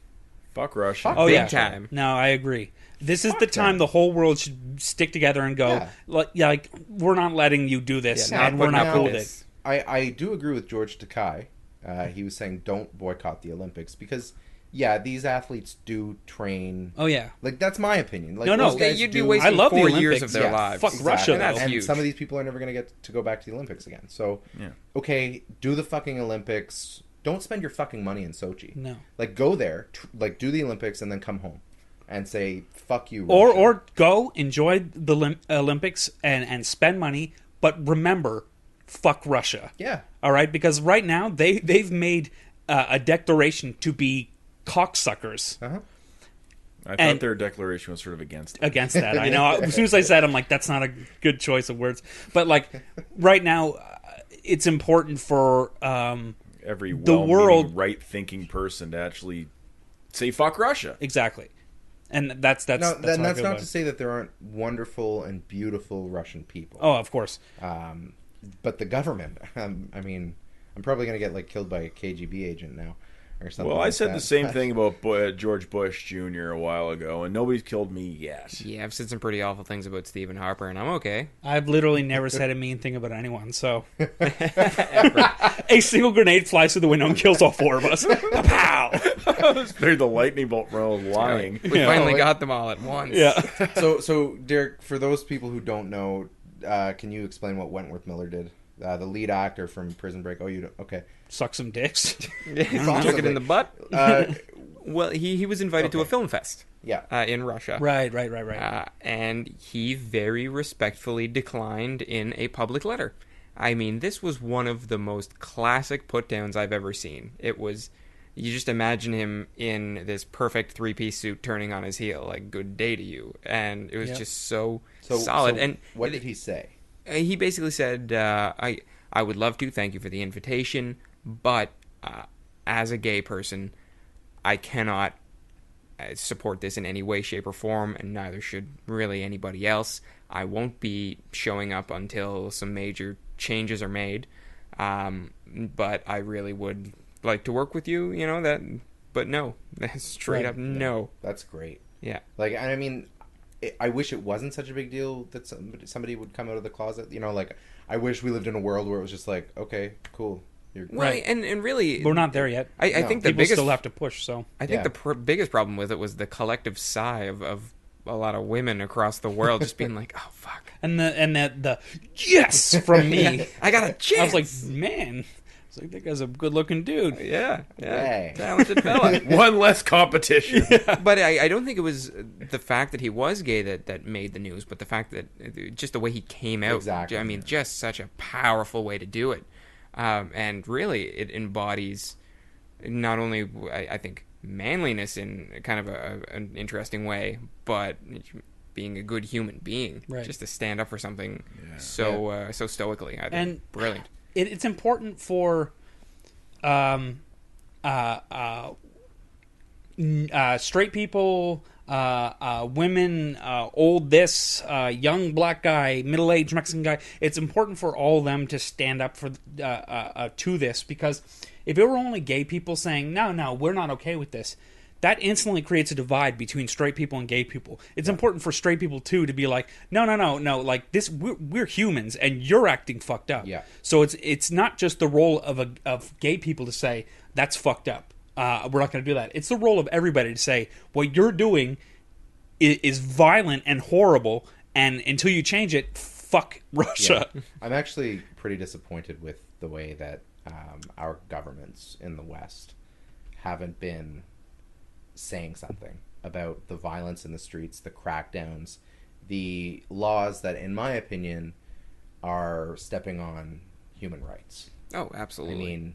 [SPEAKER 2] fuck Russia.
[SPEAKER 1] Fuck
[SPEAKER 3] Oh
[SPEAKER 4] Big
[SPEAKER 3] yeah,
[SPEAKER 4] time.
[SPEAKER 3] No, I agree. This is
[SPEAKER 1] Fuck
[SPEAKER 3] the time
[SPEAKER 1] them.
[SPEAKER 3] the whole world should stick together and go, like we're not letting you do this,
[SPEAKER 4] Yeah,
[SPEAKER 3] and we're not
[SPEAKER 1] now-
[SPEAKER 3] cool with it.
[SPEAKER 1] I do agree with George Takei. He was saying don't boycott the Olympics because these athletes do train.
[SPEAKER 3] Oh yeah,
[SPEAKER 1] Like that's my opinion. Like,
[SPEAKER 3] No,
[SPEAKER 1] those
[SPEAKER 3] yeah,
[SPEAKER 1] guys
[SPEAKER 4] you'd be
[SPEAKER 1] do-
[SPEAKER 4] wasting
[SPEAKER 3] I love the
[SPEAKER 4] 4 years
[SPEAKER 3] Olympics.
[SPEAKER 4] of their
[SPEAKER 1] Yeah,
[SPEAKER 4] lives.
[SPEAKER 3] fuck Russia,
[SPEAKER 4] And that's
[SPEAKER 3] though.
[SPEAKER 1] and
[SPEAKER 4] huge.
[SPEAKER 1] some of these people are never going to get to go back to the Olympics again. So,
[SPEAKER 2] Yeah.
[SPEAKER 1] okay, do the fucking Olympics. Don't spend your fucking money in Sochi.
[SPEAKER 3] no.
[SPEAKER 1] Like, go there, do the Olympics, and then come home and say, fuck you,
[SPEAKER 3] Or
[SPEAKER 1] Russia.
[SPEAKER 3] or go enjoy the Olympics and spend money, but remember, fuck Russia.
[SPEAKER 1] Yeah.
[SPEAKER 3] All right, because right now they've made a declaration to be cocksuckers
[SPEAKER 1] Uh-huh.
[SPEAKER 2] I thought
[SPEAKER 3] And-
[SPEAKER 2] their declaration was sort of against it.
[SPEAKER 3] against that. I know. As soon as I said, I'm like, that's not a good choice of words. But like, right now, it's important for
[SPEAKER 2] Every
[SPEAKER 3] the
[SPEAKER 2] well-meaning,
[SPEAKER 3] world-
[SPEAKER 2] right-thinking person to actually say fuck Russia.
[SPEAKER 3] exactly, and that's
[SPEAKER 1] No,
[SPEAKER 3] how I
[SPEAKER 1] that's
[SPEAKER 3] feel
[SPEAKER 1] not
[SPEAKER 3] about
[SPEAKER 1] to
[SPEAKER 3] it.
[SPEAKER 1] say that there aren't wonderful and beautiful Russian people.
[SPEAKER 3] Oh, of course.
[SPEAKER 1] But the government, I mean, I'm probably going to get like killed by a KGB agent now or something.
[SPEAKER 2] Well, I
[SPEAKER 1] like
[SPEAKER 2] said
[SPEAKER 1] that.
[SPEAKER 2] the same thing about George Bush Jr. a while ago, and nobody's killed me yet.
[SPEAKER 4] Yeah, I've said some pretty awful things about Stephen Harper, and I'm okay.
[SPEAKER 3] I've literally never said a mean thing about anyone. So, a single grenade flies through the window and kills all four of us. Pow!
[SPEAKER 2] They're the lightning bolt from lying.
[SPEAKER 4] We
[SPEAKER 3] Yeah.
[SPEAKER 4] finally
[SPEAKER 1] Oh,
[SPEAKER 4] got them all at once.
[SPEAKER 3] Yeah.
[SPEAKER 1] So Derek, for those people who don't know, can you explain what Wentworth Miller did? The lead actor from Prison Break. Oh, you don't? Okay.
[SPEAKER 3] Suck some dicks.
[SPEAKER 4] Took it in the butt. Well, he was invited to a film fest
[SPEAKER 1] Yeah.
[SPEAKER 4] in Russia.
[SPEAKER 3] Right.
[SPEAKER 4] And he very respectfully declined in a public letter. I mean, this was one of the most classic put-downs I've ever seen. It was, you just imagine him in this perfect three-piece suit turning on his heel, like, good day to you. And it was just so solid. And
[SPEAKER 1] what did he say?
[SPEAKER 4] he basically said, I would love to, thank you for the invitation, but as a gay person, I cannot support this in any way, shape, or form, and neither should really anybody else. I won't be showing up until some major changes are made, but I really would like to work with you, you know, that. But no, straight up no.
[SPEAKER 1] That's great.
[SPEAKER 4] Yeah.
[SPEAKER 1] Like, I mean, I wish it wasn't such a big deal that somebody would come out of the closet. You know, like, I wish we lived in a world where it was just like, okay, cool. You're
[SPEAKER 4] Well,
[SPEAKER 3] Right.
[SPEAKER 4] and really,
[SPEAKER 3] We're not there yet.
[SPEAKER 4] I
[SPEAKER 1] No.
[SPEAKER 4] think the
[SPEAKER 3] People
[SPEAKER 4] biggest
[SPEAKER 3] still have to push. So
[SPEAKER 4] I think
[SPEAKER 1] Yeah.
[SPEAKER 4] the biggest problem with it was the collective sigh of a lot of women across the world just being like, "Oh fuck!"
[SPEAKER 3] and the yes from me.
[SPEAKER 4] I got a chance.
[SPEAKER 3] I was like, man, it's like that guy's a good looking dude.
[SPEAKER 4] "Yeah,
[SPEAKER 1] Hey.
[SPEAKER 4] talented fella."
[SPEAKER 2] One less competition.
[SPEAKER 4] But I don't think it was the fact that he was gay that made the news, but the fact that just the way he came out.
[SPEAKER 1] Exactly.
[SPEAKER 4] I mean, just such a powerful way to do it, and really, it embodies not only I think manliness in kind of an interesting way, but being a good human being,
[SPEAKER 3] Right.
[SPEAKER 4] just to stand up for something so stoically. I think
[SPEAKER 3] And
[SPEAKER 4] brilliant.
[SPEAKER 3] It's important for straight people, women, old this, young black guy, middle-aged Mexican guy. It's important for all of them to stand up for to this, because if it were only gay people saying, no, we're not okay with this, that instantly creates a divide between straight people and gay people. It's important for straight people too to be like, no, like this, we're humans and you're acting fucked up.
[SPEAKER 1] Yeah.
[SPEAKER 3] So it's not just the role of gay people to say, That's fucked up. We're not going to do that. It's the role of everybody to say, what you're doing is violent and horrible, and until you change it, fuck Russia.
[SPEAKER 1] Yeah. I'm actually pretty disappointed with the way that our governments in the West haven't been saying something about the violence in the streets, the crackdowns, the laws that, in my opinion, are stepping on human rights.
[SPEAKER 4] Oh, absolutely.
[SPEAKER 1] I mean,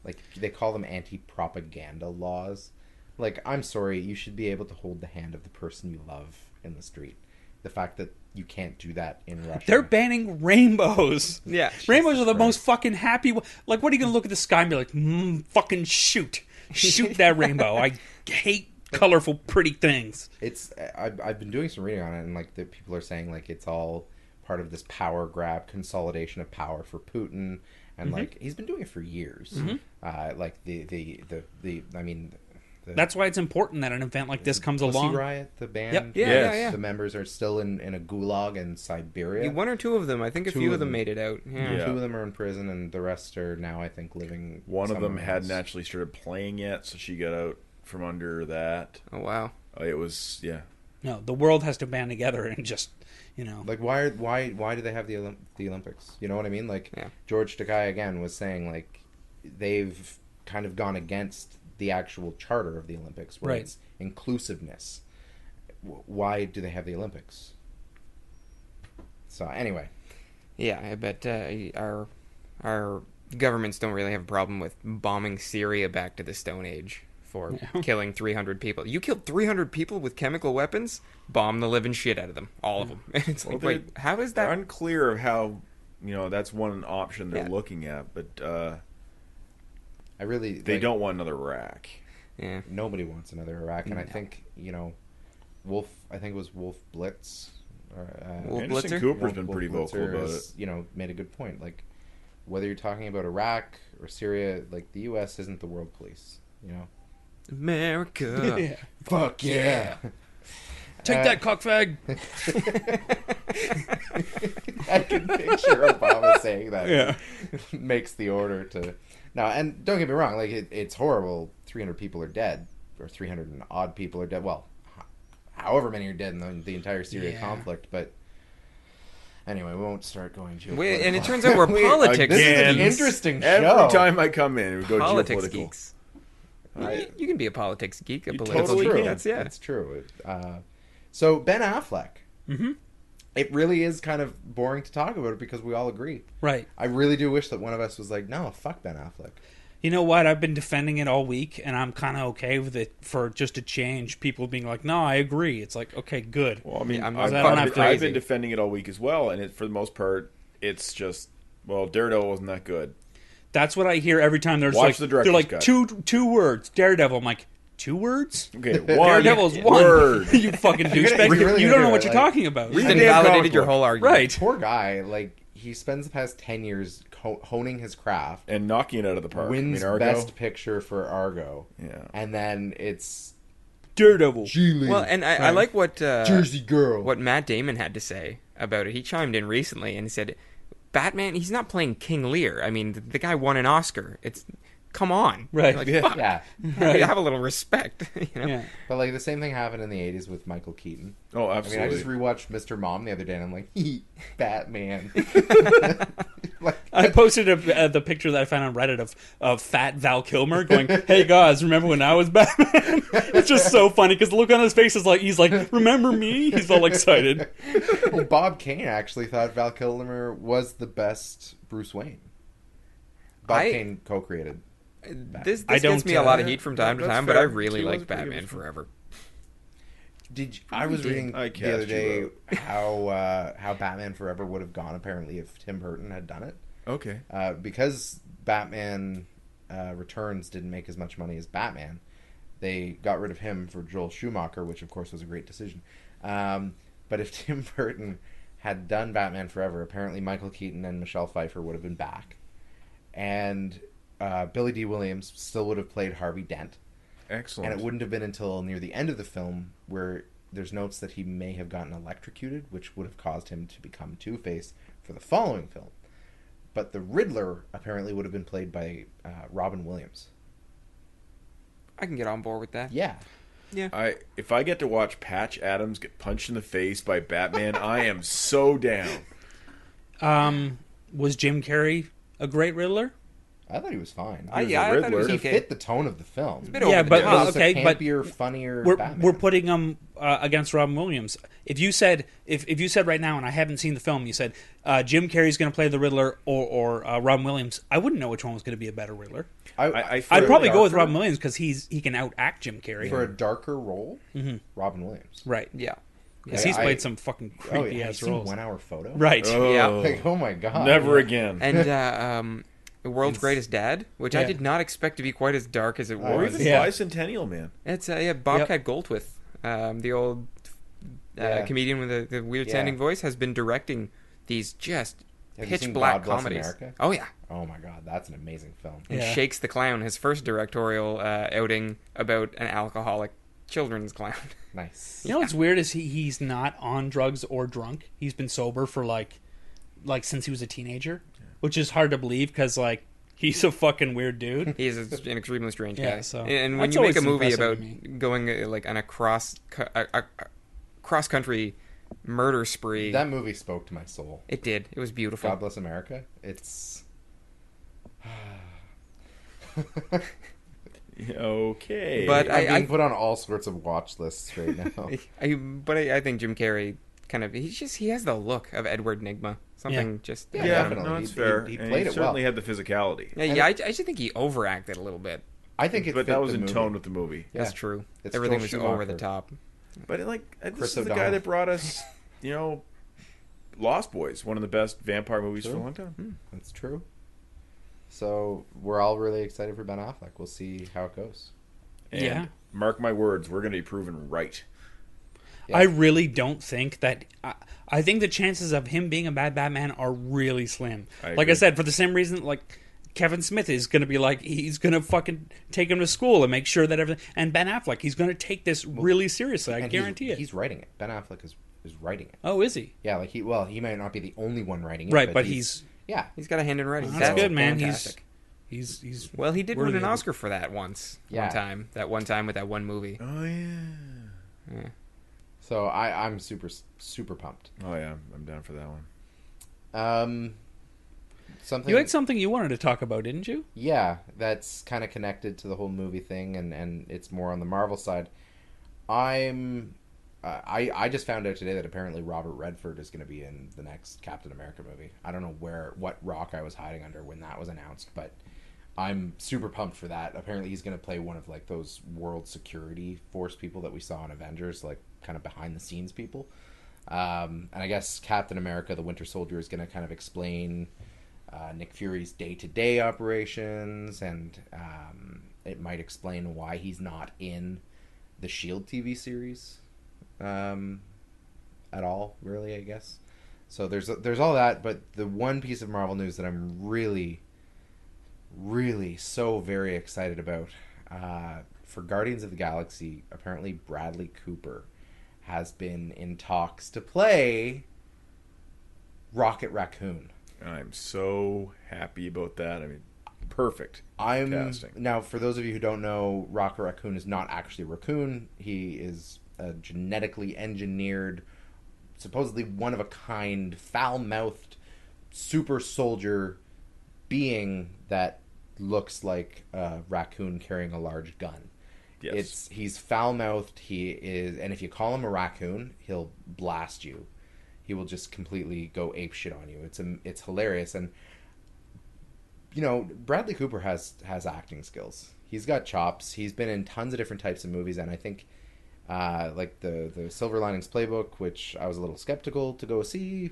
[SPEAKER 1] like, they call them anti-propaganda laws. Like, I'm sorry, you should be able to hold the hand of the person you love in the street. The fact that you can't do that in Russia.
[SPEAKER 3] They're banning rainbows.
[SPEAKER 4] Yeah.
[SPEAKER 3] Rainbows are the
[SPEAKER 1] Christ.
[SPEAKER 3] most fucking happy... Like, what are you going to look at the sky and be like, fucking shoot. Shoot that rainbow. I hate colorful, pretty things.
[SPEAKER 1] It's I've been doing some reading on it, and like the people are saying like it's all part of this power grab, consolidation of power for Putin, and like he's been doing it for years. Like the I mean,
[SPEAKER 3] that's why it's important that an event like this comes
[SPEAKER 1] Pussy
[SPEAKER 3] along.
[SPEAKER 1] Riot, the band,
[SPEAKER 3] Yep.
[SPEAKER 4] Yeah.
[SPEAKER 1] the members are still in a gulag in Siberia.
[SPEAKER 4] One or two of them. I think a
[SPEAKER 1] Two
[SPEAKER 4] few
[SPEAKER 1] of
[SPEAKER 4] of them
[SPEAKER 1] them.
[SPEAKER 4] made it out. Yeah.
[SPEAKER 1] 2 of them are in prison, and the rest are now, I think, living.
[SPEAKER 2] One of them
[SPEAKER 1] somewhere
[SPEAKER 2] hadn't
[SPEAKER 1] else.
[SPEAKER 2] actually started playing yet, so she got out from under that.
[SPEAKER 4] Oh, wow.
[SPEAKER 2] It was, yeah.
[SPEAKER 3] No, the world has to band together and just,
[SPEAKER 1] Like, why do they have the Olympics? You know what I mean? Like,
[SPEAKER 4] Yeah.
[SPEAKER 1] George Takei, again, was saying, like, they've kind of gone against the actual charter of the Olympics, where
[SPEAKER 3] Right.
[SPEAKER 1] it's inclusiveness. Why do they have the Olympics? So, anyway.
[SPEAKER 4] Yeah, I bet our governments don't really have a problem with bombing Syria back to the Stone Age for killing 300 people. You killed 300 people with chemical weapons? Bomb the living shit out of them. All of them. It's like, wait, how is
[SPEAKER 2] They're
[SPEAKER 4] that?
[SPEAKER 2] unclear of how, that's one option they're
[SPEAKER 4] Yeah.
[SPEAKER 2] looking at, but
[SPEAKER 1] I really...
[SPEAKER 2] they
[SPEAKER 1] like,
[SPEAKER 2] don't want another Iraq.
[SPEAKER 4] Yeah.
[SPEAKER 1] Nobody wants another Iraq, and I think, Wolf... I think it was Wolf Blitz...
[SPEAKER 4] Wolf
[SPEAKER 2] Anderson
[SPEAKER 4] Blitzer?
[SPEAKER 2] Cooper's been pretty vocal
[SPEAKER 1] Blitzer
[SPEAKER 2] about
[SPEAKER 1] has,
[SPEAKER 2] it.
[SPEAKER 1] made a good point. Like, whether you're talking about Iraq or Syria, like, the U.S. isn't the world police,
[SPEAKER 4] America.
[SPEAKER 1] Fuck yeah!
[SPEAKER 3] take that cockfag.
[SPEAKER 1] I can picture Obama saying that.
[SPEAKER 3] Yeah.
[SPEAKER 1] Makes the order to... No, and don't get me wrong, like, it's horrible. 300 people are dead, or 300 and odd people are dead. Well, however many are dead in the entire Syria conflict, but... Anyway, we won't start going geopolitical.
[SPEAKER 4] And it turns out we're politics
[SPEAKER 1] This is an
[SPEAKER 2] Again.
[SPEAKER 1] interesting show.
[SPEAKER 2] Every time I come in, we go
[SPEAKER 4] politics
[SPEAKER 2] geopolitical.
[SPEAKER 4] geeks. You can be a politics geek, a
[SPEAKER 2] You
[SPEAKER 4] political
[SPEAKER 2] totally
[SPEAKER 4] geek.
[SPEAKER 2] can.
[SPEAKER 1] That's true. So Ben Affleck.
[SPEAKER 3] Mm-hmm.
[SPEAKER 1] It really is kind of boring to talk about it because we all agree.
[SPEAKER 3] Right.
[SPEAKER 1] I really do wish that one of us was like, no, fuck Ben Affleck.
[SPEAKER 3] You know what? I've been defending it all week, and I'm kind of okay with it for just a change. People being like, no, I agree. It's like, okay, good.
[SPEAKER 2] Well, I mean,
[SPEAKER 4] Yeah, I'm
[SPEAKER 2] I've,
[SPEAKER 3] not
[SPEAKER 2] I've
[SPEAKER 3] crazy.
[SPEAKER 2] been defending it all week as well, and for the most part, it's just, Daredevil wasn't that good.
[SPEAKER 3] That's what I hear every time. There's
[SPEAKER 2] Watch
[SPEAKER 3] like,
[SPEAKER 2] the director's
[SPEAKER 3] they're like
[SPEAKER 2] cut.
[SPEAKER 3] two words. Daredevil. I'm like, 2 words?
[SPEAKER 2] Okay, one
[SPEAKER 3] Daredevil's one.
[SPEAKER 2] word.
[SPEAKER 3] You fucking douchebag.
[SPEAKER 1] we really
[SPEAKER 3] You
[SPEAKER 1] gotta
[SPEAKER 3] don't know
[SPEAKER 1] do
[SPEAKER 3] what
[SPEAKER 1] it,
[SPEAKER 3] you're
[SPEAKER 1] like-
[SPEAKER 3] talking about.
[SPEAKER 2] Read
[SPEAKER 4] You've
[SPEAKER 2] the damn comic
[SPEAKER 4] invalidated your
[SPEAKER 2] book.
[SPEAKER 4] whole argument.
[SPEAKER 3] Right.
[SPEAKER 1] Poor guy, like, he spends the past 10 years honing his craft,
[SPEAKER 2] And knocking it out of the park.
[SPEAKER 1] wins
[SPEAKER 2] Argo.
[SPEAKER 1] Best Picture for Argo,
[SPEAKER 2] Yeah.
[SPEAKER 1] and then it's
[SPEAKER 3] Daredevil.
[SPEAKER 1] Geely,
[SPEAKER 4] Well, and I like what
[SPEAKER 1] Jersey Girl.
[SPEAKER 4] what Matt Damon had to say about it. He chimed in recently and said, Batman, he's not playing King Lear. I mean, the guy won an Oscar. Come on.
[SPEAKER 3] Right.
[SPEAKER 4] Like,
[SPEAKER 3] Yeah.
[SPEAKER 4] fuck.
[SPEAKER 1] Yeah,
[SPEAKER 4] Have a little respect.
[SPEAKER 3] Yeah.
[SPEAKER 1] but like the same thing happened in the 80s with Michael Keaton.
[SPEAKER 2] Oh,
[SPEAKER 1] I mean,
[SPEAKER 2] absolutely.
[SPEAKER 1] I just rewatched Mr. Mom the other day, and I'm like, Batman. Like,
[SPEAKER 3] I posted the picture that I found on Reddit of fat Val Kilmer going, "Hey guys, remember when I was Batman?" It's just so funny because the look on his face is like he's like, "Remember me?" He's all excited.
[SPEAKER 1] well, Bob Kane actually thought Val Kilmer was the best Bruce Wayne. Bob Kane co-created.
[SPEAKER 4] This
[SPEAKER 3] I don't,
[SPEAKER 4] gets me a lot of heat from time to
[SPEAKER 2] that's
[SPEAKER 4] time, but I
[SPEAKER 2] fair.
[SPEAKER 4] really
[SPEAKER 2] He was
[SPEAKER 4] like
[SPEAKER 2] pretty
[SPEAKER 4] Batman
[SPEAKER 2] good.
[SPEAKER 4] Forever.
[SPEAKER 1] I was reading
[SPEAKER 2] I
[SPEAKER 1] the other
[SPEAKER 2] cast
[SPEAKER 1] day
[SPEAKER 2] you
[SPEAKER 1] how Batman Forever would have gone apparently if Tim Burton had done it.
[SPEAKER 2] Okay.
[SPEAKER 1] Because Batman Returns didn't make as much money as Batman, they got rid of him for Joel Schumacher, which of course was a great decision. But if Tim Burton had done Batman Forever, apparently Michael Keaton and Michelle Pfeiffer would have been back. And Billy D. Williams still would have played Harvey Dent.
[SPEAKER 2] Excellent.
[SPEAKER 1] And it wouldn't have been until near the end of the film where there's notes that he may have gotten electrocuted, which would have caused him to become Two-Face for the following film. But the Riddler apparently would have been played by Robin Williams.
[SPEAKER 4] I can get on board with that.
[SPEAKER 1] Yeah.
[SPEAKER 4] Yeah.
[SPEAKER 2] If I get to watch Patch Adams get punched in the face by Batman, I am so down.
[SPEAKER 3] Was Jim Carrey a great Riddler?
[SPEAKER 1] I thought he was fine.
[SPEAKER 4] I thought it was
[SPEAKER 1] He
[SPEAKER 4] okay.
[SPEAKER 1] fit the tone of the film.
[SPEAKER 4] It's a bit over the top.
[SPEAKER 1] It was a campier, funnier Batman.
[SPEAKER 3] We're putting him against Robin Williams. If you said right now, and I haven't seen the film, you said Jim Carrey's going to play the Riddler or Robin Williams, I wouldn't know which one was going to be a better Riddler. I'd probably go with Robin Williams because he can outact Jim Carrey
[SPEAKER 1] for a darker role. Robin Williams,
[SPEAKER 3] right?
[SPEAKER 4] Yeah.
[SPEAKER 3] Because he's played some fucking creepy ass roles.
[SPEAKER 1] 1 Hour Photo,
[SPEAKER 3] right?
[SPEAKER 4] Yeah.
[SPEAKER 1] Like, oh my god,
[SPEAKER 2] never again.
[SPEAKER 4] And The World's Greatest Dad, which I did not expect to be quite as dark as it was.
[SPEAKER 2] Or even Bicentennial Man.
[SPEAKER 4] It's Bobcat Goldthwait, the old comedian with the weird sounding voice, has been directing these just pitch black comedies.
[SPEAKER 1] America?
[SPEAKER 4] Oh yeah.
[SPEAKER 1] Oh my god, that's an amazing film.
[SPEAKER 4] And Shakes the Clown, his first directorial outing about an alcoholic children's clown.
[SPEAKER 1] Nice.
[SPEAKER 3] You know what's weird is he's not on drugs or drunk. He's been sober for like since he was a teenager, which is hard to believe because like he's a fucking weird dude.
[SPEAKER 4] He's an extremely strange guy.
[SPEAKER 3] So
[SPEAKER 4] and when you make a movie about going like on a cross country murder spree,
[SPEAKER 1] that movie spoke to my soul.
[SPEAKER 4] It did. It was beautiful.
[SPEAKER 1] God Bless America. It's
[SPEAKER 2] okay,
[SPEAKER 4] but
[SPEAKER 1] I'm being put on all sorts of watch lists right now.
[SPEAKER 4] I think Jim Carrey he has the look of Edward Nygma. Something
[SPEAKER 1] definitely.
[SPEAKER 2] No, it's fair.
[SPEAKER 1] He played it
[SPEAKER 2] certainly
[SPEAKER 1] well.
[SPEAKER 2] had the physicality.
[SPEAKER 4] I just think he overacted a little bit.
[SPEAKER 1] I think it
[SPEAKER 2] but
[SPEAKER 1] fit
[SPEAKER 2] that was
[SPEAKER 1] the
[SPEAKER 2] in
[SPEAKER 1] movie.
[SPEAKER 2] tone with the movie.
[SPEAKER 4] That's true.
[SPEAKER 1] It's
[SPEAKER 4] Everything
[SPEAKER 1] Joel
[SPEAKER 4] was over
[SPEAKER 1] Schumacher.
[SPEAKER 4] the top.
[SPEAKER 2] But this
[SPEAKER 1] Chris
[SPEAKER 2] is the
[SPEAKER 1] O'Donnell.
[SPEAKER 2] guy that brought us, Lost Boys, one of the best vampire movies for a long time.
[SPEAKER 1] That's true. So we're all really excited for Ben Affleck. We'll see how it goes.
[SPEAKER 2] And mark my words, we're going to be proven right.
[SPEAKER 3] Yeah. I really don't think that. I think the chances of him being a bad Batman are really slim. Like I said, for the same reason, like Kevin Smith is going to be like, he's going to fucking take him to school and make sure that everything. And Ben Affleck, he's going to take this really seriously. I guarantee it.
[SPEAKER 1] He's writing it. Ben Affleck is writing it.
[SPEAKER 3] Oh, is he?
[SPEAKER 1] Yeah, like he might not be the only one writing it.
[SPEAKER 3] Right, but he's
[SPEAKER 4] got a hand in writing.
[SPEAKER 3] That's good, man.
[SPEAKER 4] Fantastic.
[SPEAKER 3] He's
[SPEAKER 4] he did win an Oscar for that once.
[SPEAKER 1] Yeah.
[SPEAKER 4] One time with that one movie.
[SPEAKER 2] Oh yeah.
[SPEAKER 1] So I'm super pumped.
[SPEAKER 2] Oh yeah, I'm down for that one.
[SPEAKER 1] Something
[SPEAKER 3] you had something you wanted to talk about, didn't you?
[SPEAKER 1] Yeah, that's kind of connected to the whole movie thing, and it's more on the Marvel side. I just found out today that apparently Robert Redford is going to be in the next Captain America movie. I don't know what rock I was hiding under when that was announced, but I'm super pumped for that. Apparently he's going to play one of like those world security force people that we saw in Avengers, like kind of behind the scenes people. And I guess Captain America, the Winter Soldier, is going to kind of explain Nick Fury's day-to-day operations, and it might explain why he's not in the S.H.I.E.L.D. TV series at all, really, I guess. So there's all that, but the one piece of Marvel news that I'm really, really so very excited about, for Guardians of the Galaxy, apparently Bradley Cooper has been in talks to play Rocket Raccoon.
[SPEAKER 2] I'm so happy about that. I mean, perfect casting.
[SPEAKER 1] Now, for those of you who don't know, Rocket Raccoon is not actually a raccoon. He is a genetically engineered, supposedly one-of-a-kind, foul-mouthed super soldier being that looks like a raccoon carrying a large gun.
[SPEAKER 2] Yes.
[SPEAKER 1] He's foul-mouthed. He is, and if you call him a raccoon, he'll blast you. He will just completely go apeshit on you. It's hilarious, and Bradley Cooper has acting skills. He's got chops. He's been in tons of different types of movies, and I think like the Silver Linings Playbook, which I was a little skeptical to go see,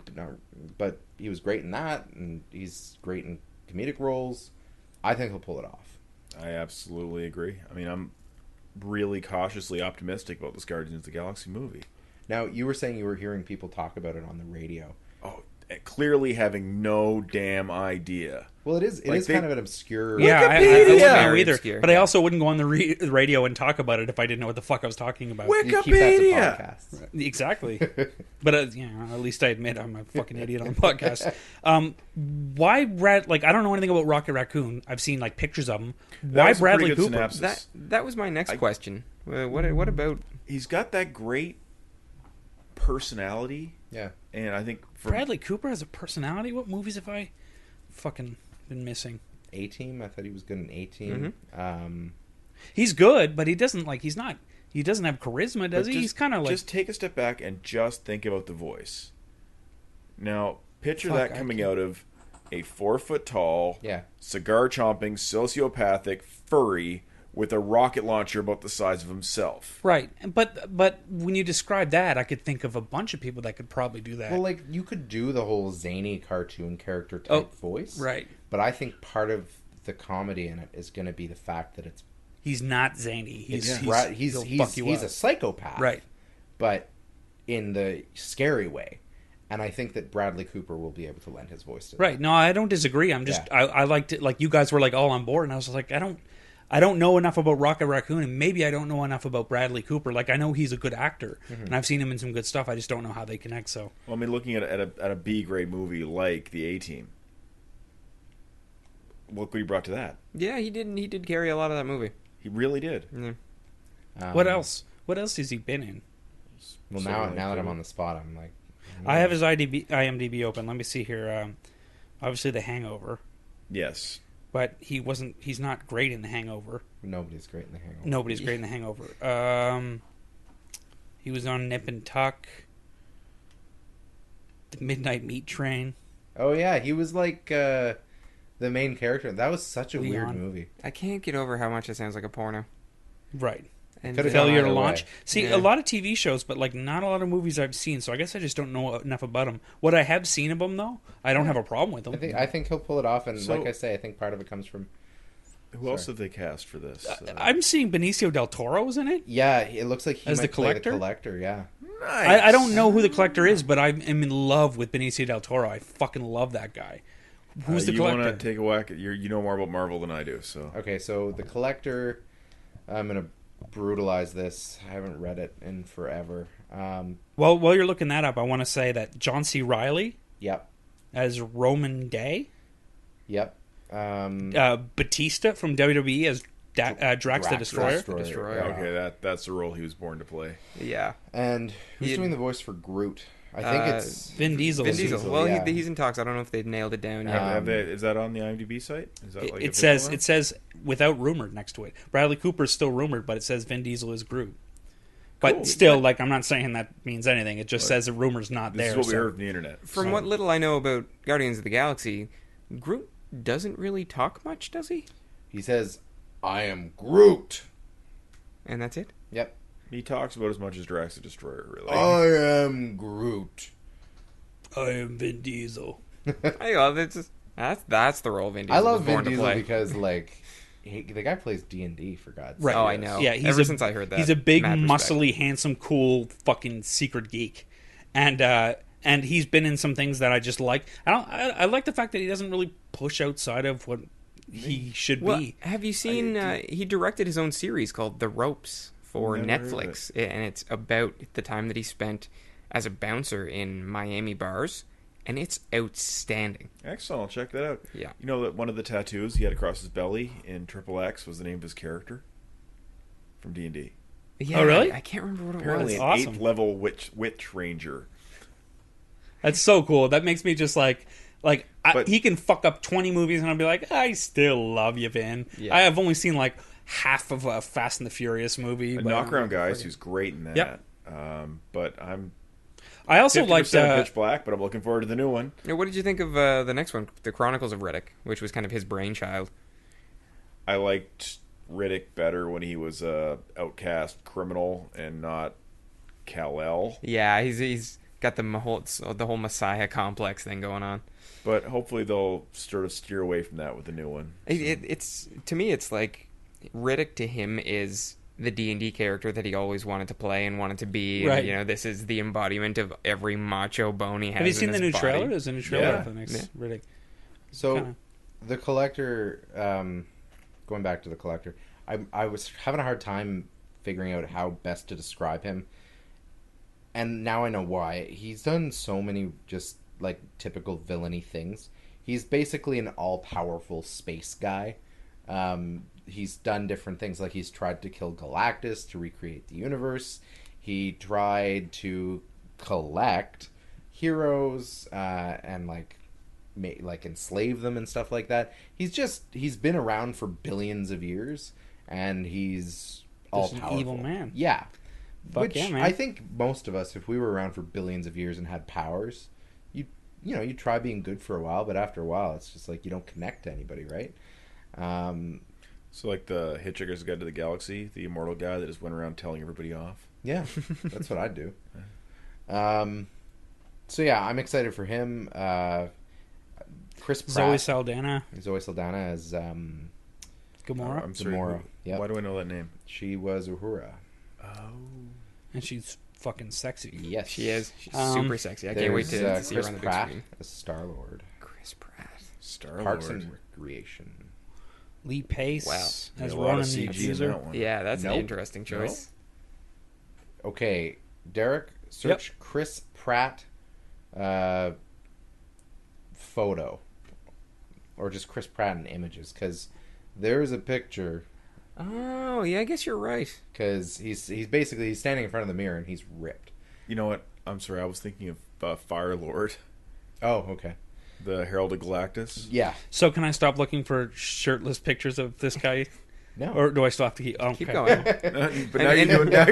[SPEAKER 1] but he was great in that, and he's great in comedic roles. I think he'll pull it off.
[SPEAKER 2] I absolutely agree. I mean, I'm really cautiously optimistic about this Guardians of the Galaxy movie.
[SPEAKER 1] Now, you were saying you were hearing people talk about it on the radio.
[SPEAKER 2] Oh, clearly having no damn idea.
[SPEAKER 1] Well, it is kind of an obscure...
[SPEAKER 3] Yeah, I wouldn't know either.
[SPEAKER 4] Obscure,
[SPEAKER 3] but I also wouldn't go on the radio and talk about it if I didn't know what the fuck I was talking about.
[SPEAKER 1] You keep that to podcasts.
[SPEAKER 3] Exactly. But at least I admit I'm a fucking idiot on podcasts. Why Brad? Like, I don't know anything about Rocket Raccoon. I've seen like pictures of him. Why Bradley Cooper?
[SPEAKER 2] Synopsis.
[SPEAKER 4] That was my next question. What about?
[SPEAKER 2] He's got that great personality.
[SPEAKER 1] Yeah.
[SPEAKER 2] And I think
[SPEAKER 3] Bradley Cooper has a personality. What movies have I fucking been missing?
[SPEAKER 1] A-Team. I thought he was good in A-Team.
[SPEAKER 2] Mm-hmm.
[SPEAKER 3] He's good, but he doesn't he doesn't have charisma, does he? He's kind of like...
[SPEAKER 2] Just take a step back and just think about the voice. Now, picture that coming out of a 4-foot-tall, cigar-chomping, sociopathic, furry, with a rocket launcher about the size of himself.
[SPEAKER 3] Right. But when you describe that, I could think of a bunch of people that could probably do that.
[SPEAKER 1] Well, like, you could do the whole zany cartoon character type voice.
[SPEAKER 3] Right.
[SPEAKER 1] But I think part of the comedy in it is going to be the fact that
[SPEAKER 3] he's not zany. He's
[SPEAKER 1] a psychopath.
[SPEAKER 3] Right.
[SPEAKER 1] But in the scary way. And I think that Bradley Cooper will be able to lend his voice to that.
[SPEAKER 3] Right. No, I don't disagree. I'm just I liked it. Like, you guys were like all on board, and I was like, I don't know enough about Rocket Raccoon, and maybe I don't know enough about Bradley Cooper. Like, I know he's a good actor, and I've seen him in some good stuff. I just don't know how they connect. So,
[SPEAKER 2] well, I mean, looking at a B grade movie like The A-Team, look what he brought to that.
[SPEAKER 4] Yeah, he did carry a lot of that movie.
[SPEAKER 2] He really did.
[SPEAKER 4] Yeah.
[SPEAKER 3] What else? What else has he been in?
[SPEAKER 1] Well, now that I'm on the spot, I'm like,
[SPEAKER 3] I have his IMDb open. Let me see here. Obviously, The Hangover.
[SPEAKER 2] Yes.
[SPEAKER 3] But he's not great in The Hangover.
[SPEAKER 1] Nobody's great in The Hangover.
[SPEAKER 3] Nobody's great in The Hangover. He was on Nip and Tuck. The Midnight Meat Train.
[SPEAKER 1] Oh, yeah. He was like the main character. That was such a weird movie.
[SPEAKER 4] I can't get over how much it sounds like a porno.
[SPEAKER 3] Right.
[SPEAKER 4] And
[SPEAKER 3] Failure to Launch. See, a lot of TV shows, but like not a lot of movies I've seen. So I guess I just don't know enough about him. What I have seen of him, though, I don't have a problem with him.
[SPEAKER 1] I think he'll pull it off, and like I say, I think part of it comes from.
[SPEAKER 2] Who else have they cast for this?
[SPEAKER 3] I'm seeing Benicio del Toro's in it.
[SPEAKER 1] Yeah, it looks like he
[SPEAKER 3] as
[SPEAKER 1] might
[SPEAKER 3] the
[SPEAKER 1] play
[SPEAKER 3] collector.
[SPEAKER 1] The collector, yeah.
[SPEAKER 2] Nice.
[SPEAKER 3] I don't know who the collector is, but I am in love with Benicio del Toro. I fucking love that guy. Who's the collector?
[SPEAKER 2] You want to take a whack at you know more about Marvel than I do, so.
[SPEAKER 1] Okay, so the collector, I'm gonna brutalize this. I haven't read it in forever.
[SPEAKER 3] Well, while you're looking that up, I want to say that John C. Reilly.
[SPEAKER 1] Yep.
[SPEAKER 3] As Roman Day.
[SPEAKER 1] Yep.
[SPEAKER 3] Batista from WWE as Drax the Destroyer.
[SPEAKER 2] Okay, that's the role he was born to play.
[SPEAKER 4] Yeah.
[SPEAKER 1] And who's doing the voice for Groot? I think it's
[SPEAKER 3] Vin Diesel.
[SPEAKER 4] Vin Diesel. Well, he's in talks. I don't know if they've nailed it down yet.
[SPEAKER 2] Is that on the IMDb site? Is that like
[SPEAKER 3] it says without rumored next to it. Bradley Cooper is still rumored, but it says Vin Diesel is Groot. But
[SPEAKER 2] cool.
[SPEAKER 3] Still, like, I'm not saying that means anything. It just says the rumor's not there.
[SPEAKER 2] This is what we heard from the internet.
[SPEAKER 4] From what little I know about Guardians of the Galaxy, Groot doesn't really talk much, does he?
[SPEAKER 1] He says, "I am Groot,"
[SPEAKER 4] and that's it.
[SPEAKER 1] Yep.
[SPEAKER 2] He talks about as much as Drax the Destroyer, really.
[SPEAKER 1] I am Groot.
[SPEAKER 3] I am Vin Diesel.
[SPEAKER 4] That's the role Vin Diesel
[SPEAKER 1] I love
[SPEAKER 4] was born
[SPEAKER 1] Vin
[SPEAKER 4] to
[SPEAKER 1] Diesel
[SPEAKER 4] play.
[SPEAKER 1] because, like, the guy plays D&D, for God's sake.
[SPEAKER 3] Right.
[SPEAKER 4] Oh, I know.
[SPEAKER 3] Yeah,
[SPEAKER 4] Ever since I heard that,
[SPEAKER 3] he's a big,
[SPEAKER 4] mad
[SPEAKER 3] muscly,
[SPEAKER 4] respect.
[SPEAKER 3] handsome, cool, fucking secret geek, and he's been in some things that I just like. I like the fact that he doesn't really push outside of what he should be.
[SPEAKER 4] Have you seen? He directed his own series called The Ropes for
[SPEAKER 2] Never
[SPEAKER 4] Netflix, and it's about the time that he spent as a bouncer in Miami bars, and it's outstanding.
[SPEAKER 2] Excellent. I'll check that out.
[SPEAKER 4] Yeah.
[SPEAKER 2] You know that one of the tattoos he had across his belly in XXX was the name of his character from D&D.
[SPEAKER 4] Yeah,
[SPEAKER 3] Oh, really?
[SPEAKER 4] I can't remember what it
[SPEAKER 2] Apparently
[SPEAKER 4] was.
[SPEAKER 2] an
[SPEAKER 3] Awesome.
[SPEAKER 2] 8th level witch ranger.
[SPEAKER 3] That's so cool. That makes me just like
[SPEAKER 2] But-
[SPEAKER 3] he can fuck up 20 movies and I'll be like, I still love you, Vin.
[SPEAKER 4] Yeah.
[SPEAKER 3] I have only seen like half of a Fast and the Furious movie. But
[SPEAKER 2] Knockaround Guys, who's great in that.
[SPEAKER 3] Yep.
[SPEAKER 2] But I'm
[SPEAKER 3] I also
[SPEAKER 2] 50%
[SPEAKER 3] liked
[SPEAKER 2] of Pitch Black, but I'm looking forward to the new one.
[SPEAKER 4] Now, what did you think of the next one, The Chronicles of Riddick, which was kind of his brainchild?
[SPEAKER 2] I liked Riddick better when he was a outcast criminal and not Kal-El.
[SPEAKER 4] Yeah, he's got the whole Messiah complex thing going on.
[SPEAKER 2] But hopefully they'll sort of steer away from that with the new one.
[SPEAKER 4] It's to me, it's like Riddick to him is the D&D character that he always wanted to play and wanted to be.
[SPEAKER 3] Right.
[SPEAKER 4] And, you know, this is the embodiment of every macho bone he has.
[SPEAKER 3] Have you seen the new
[SPEAKER 4] body.
[SPEAKER 3] trailer? There's a new trailer
[SPEAKER 2] Yeah.
[SPEAKER 3] for the next Riddick.
[SPEAKER 1] So,
[SPEAKER 3] Kinda.
[SPEAKER 1] the Collector, going back to the Collector, I was having a hard time figuring out how best to describe him. And now I know why. He's done so many just, like, typical villainy things. He's basically an all-powerful space guy. He's done different things, like he's tried to kill Galactus to recreate the universe. He tried to collect heroes and like enslave them and stuff like that. He's been around for billions of years, and he's all
[SPEAKER 3] Just an
[SPEAKER 1] powerful.
[SPEAKER 3] evil man.
[SPEAKER 1] Yeah,
[SPEAKER 3] Fuck yeah, man.
[SPEAKER 1] I think most of us, if we were around for billions of years and had powers, you try being good for a while, but after a while, it's just like you don't connect to anybody, right?
[SPEAKER 2] So like the Hitchhiker's Guide to the Galaxy, the immortal guy that just went around telling everybody off.
[SPEAKER 1] Yeah, that's what I'd do. So yeah, I'm excited for him. Chris
[SPEAKER 3] Zoe
[SPEAKER 1] Pratt,
[SPEAKER 3] Saldana,
[SPEAKER 1] Zoe Saldana as
[SPEAKER 3] Gamora,
[SPEAKER 2] I'm sorry.
[SPEAKER 1] Gamora. Yep.
[SPEAKER 2] Why do I know that name?
[SPEAKER 1] She was Uhura.
[SPEAKER 2] Oh.
[SPEAKER 3] and she's fucking sexy.
[SPEAKER 1] Yes,
[SPEAKER 4] She is. She's
[SPEAKER 3] Um,
[SPEAKER 4] super sexy. I can't wait to see her
[SPEAKER 1] Chris
[SPEAKER 4] on the big
[SPEAKER 1] Pratt
[SPEAKER 4] screen.
[SPEAKER 1] as Star-Lord.
[SPEAKER 4] Chris Pratt.
[SPEAKER 2] Star-Lord.
[SPEAKER 1] Parks and Recreation.
[SPEAKER 3] Lee Pace
[SPEAKER 4] Wow.
[SPEAKER 3] as
[SPEAKER 2] a lot of
[SPEAKER 3] Ronan the
[SPEAKER 2] CG in
[SPEAKER 3] Accuser.
[SPEAKER 2] that one.
[SPEAKER 4] Yeah, that's
[SPEAKER 1] Nope.
[SPEAKER 4] an interesting choice.
[SPEAKER 1] Okay, Derek, search Chris Pratt photo. Or just Chris Pratt in images, because there's a picture,
[SPEAKER 4] Oh, yeah, I guess you're right.
[SPEAKER 1] because he's standing in front of the mirror and he's ripped.
[SPEAKER 2] You know what? I'm sorry. I was thinking of Fire Lord,
[SPEAKER 1] Oh, okay.
[SPEAKER 2] the Herald of Galactus.
[SPEAKER 1] Yeah.
[SPEAKER 3] So can I stop looking for shirtless pictures of this guy,
[SPEAKER 1] No.
[SPEAKER 3] or do I still have to keep? Oh,
[SPEAKER 4] Keep
[SPEAKER 3] okay.
[SPEAKER 4] going.
[SPEAKER 2] But now you're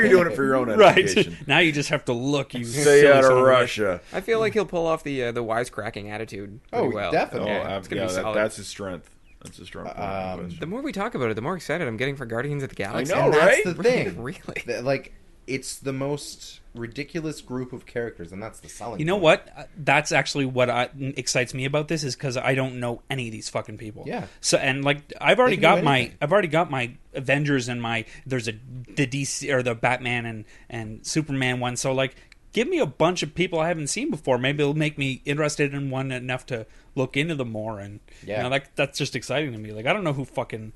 [SPEAKER 2] doing it for your own
[SPEAKER 3] Right.
[SPEAKER 2] edification.
[SPEAKER 3] Now you just have to look. You
[SPEAKER 2] Stay
[SPEAKER 3] silly
[SPEAKER 2] out
[SPEAKER 3] son
[SPEAKER 2] of
[SPEAKER 3] a bitch.
[SPEAKER 2] Russia.
[SPEAKER 4] I feel like he'll pull off the wisecracking attitude pretty
[SPEAKER 1] Oh,
[SPEAKER 4] well.
[SPEAKER 1] definitely.
[SPEAKER 4] Yeah, it's gonna be solid.
[SPEAKER 2] That's his strength. That's his strong point.
[SPEAKER 4] The more we talk about it, the more excited I'm getting for Guardians of the Galaxy.
[SPEAKER 2] know,
[SPEAKER 1] And that's
[SPEAKER 2] right?
[SPEAKER 1] the thing.
[SPEAKER 4] Really?
[SPEAKER 1] Like, it's the most ridiculous group of characters, and that's the selling
[SPEAKER 3] You know
[SPEAKER 1] point.
[SPEAKER 3] what? That's actually what excites me about this is because I don't know any of these fucking people.
[SPEAKER 1] Yeah.
[SPEAKER 3] So and like I've already
[SPEAKER 1] They can do
[SPEAKER 3] got my Avengers and the DC or the Batman and Superman one. So like, give me a bunch of people I haven't seen before. Maybe it'll make me interested in one enough to look into them more. And
[SPEAKER 1] Yeah.
[SPEAKER 3] that's just exciting to me. Like I don't know who fucking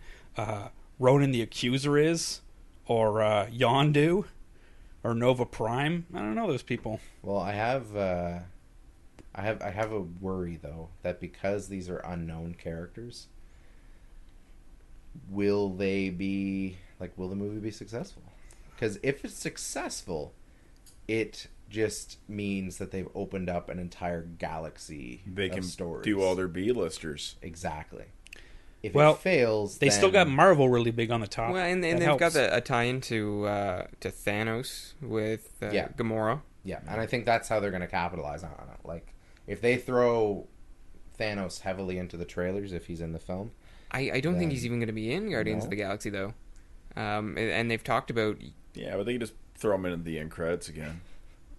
[SPEAKER 3] Ronan the Accuser is, or Yondu, or Nova Prime. I don't know those people.
[SPEAKER 1] Well, I have a worry though that because these are unknown characters, will the movie be successful? Because if it's successful, it just means that they've opened up an entire galaxy
[SPEAKER 2] They
[SPEAKER 1] of
[SPEAKER 2] can
[SPEAKER 1] stories.
[SPEAKER 2] do all their B-listers.
[SPEAKER 1] Exactly. If
[SPEAKER 3] Well,
[SPEAKER 1] it fails,
[SPEAKER 3] They
[SPEAKER 1] then...
[SPEAKER 3] still got Marvel really big on the top.
[SPEAKER 4] Well, and
[SPEAKER 3] That
[SPEAKER 4] they've
[SPEAKER 3] helps.
[SPEAKER 4] got a tie-in to Thanos with
[SPEAKER 1] Yeah.
[SPEAKER 4] Gamora.
[SPEAKER 1] Yeah, and I think that's how they're going to capitalize on it. Like, if they throw Thanos heavily into the trailers, if he's in the film...
[SPEAKER 4] I don't think he's even going to be in Guardians
[SPEAKER 1] No?
[SPEAKER 4] of the Galaxy, though. And they've talked about...
[SPEAKER 2] Yeah, but they can just throw him in the end credits again.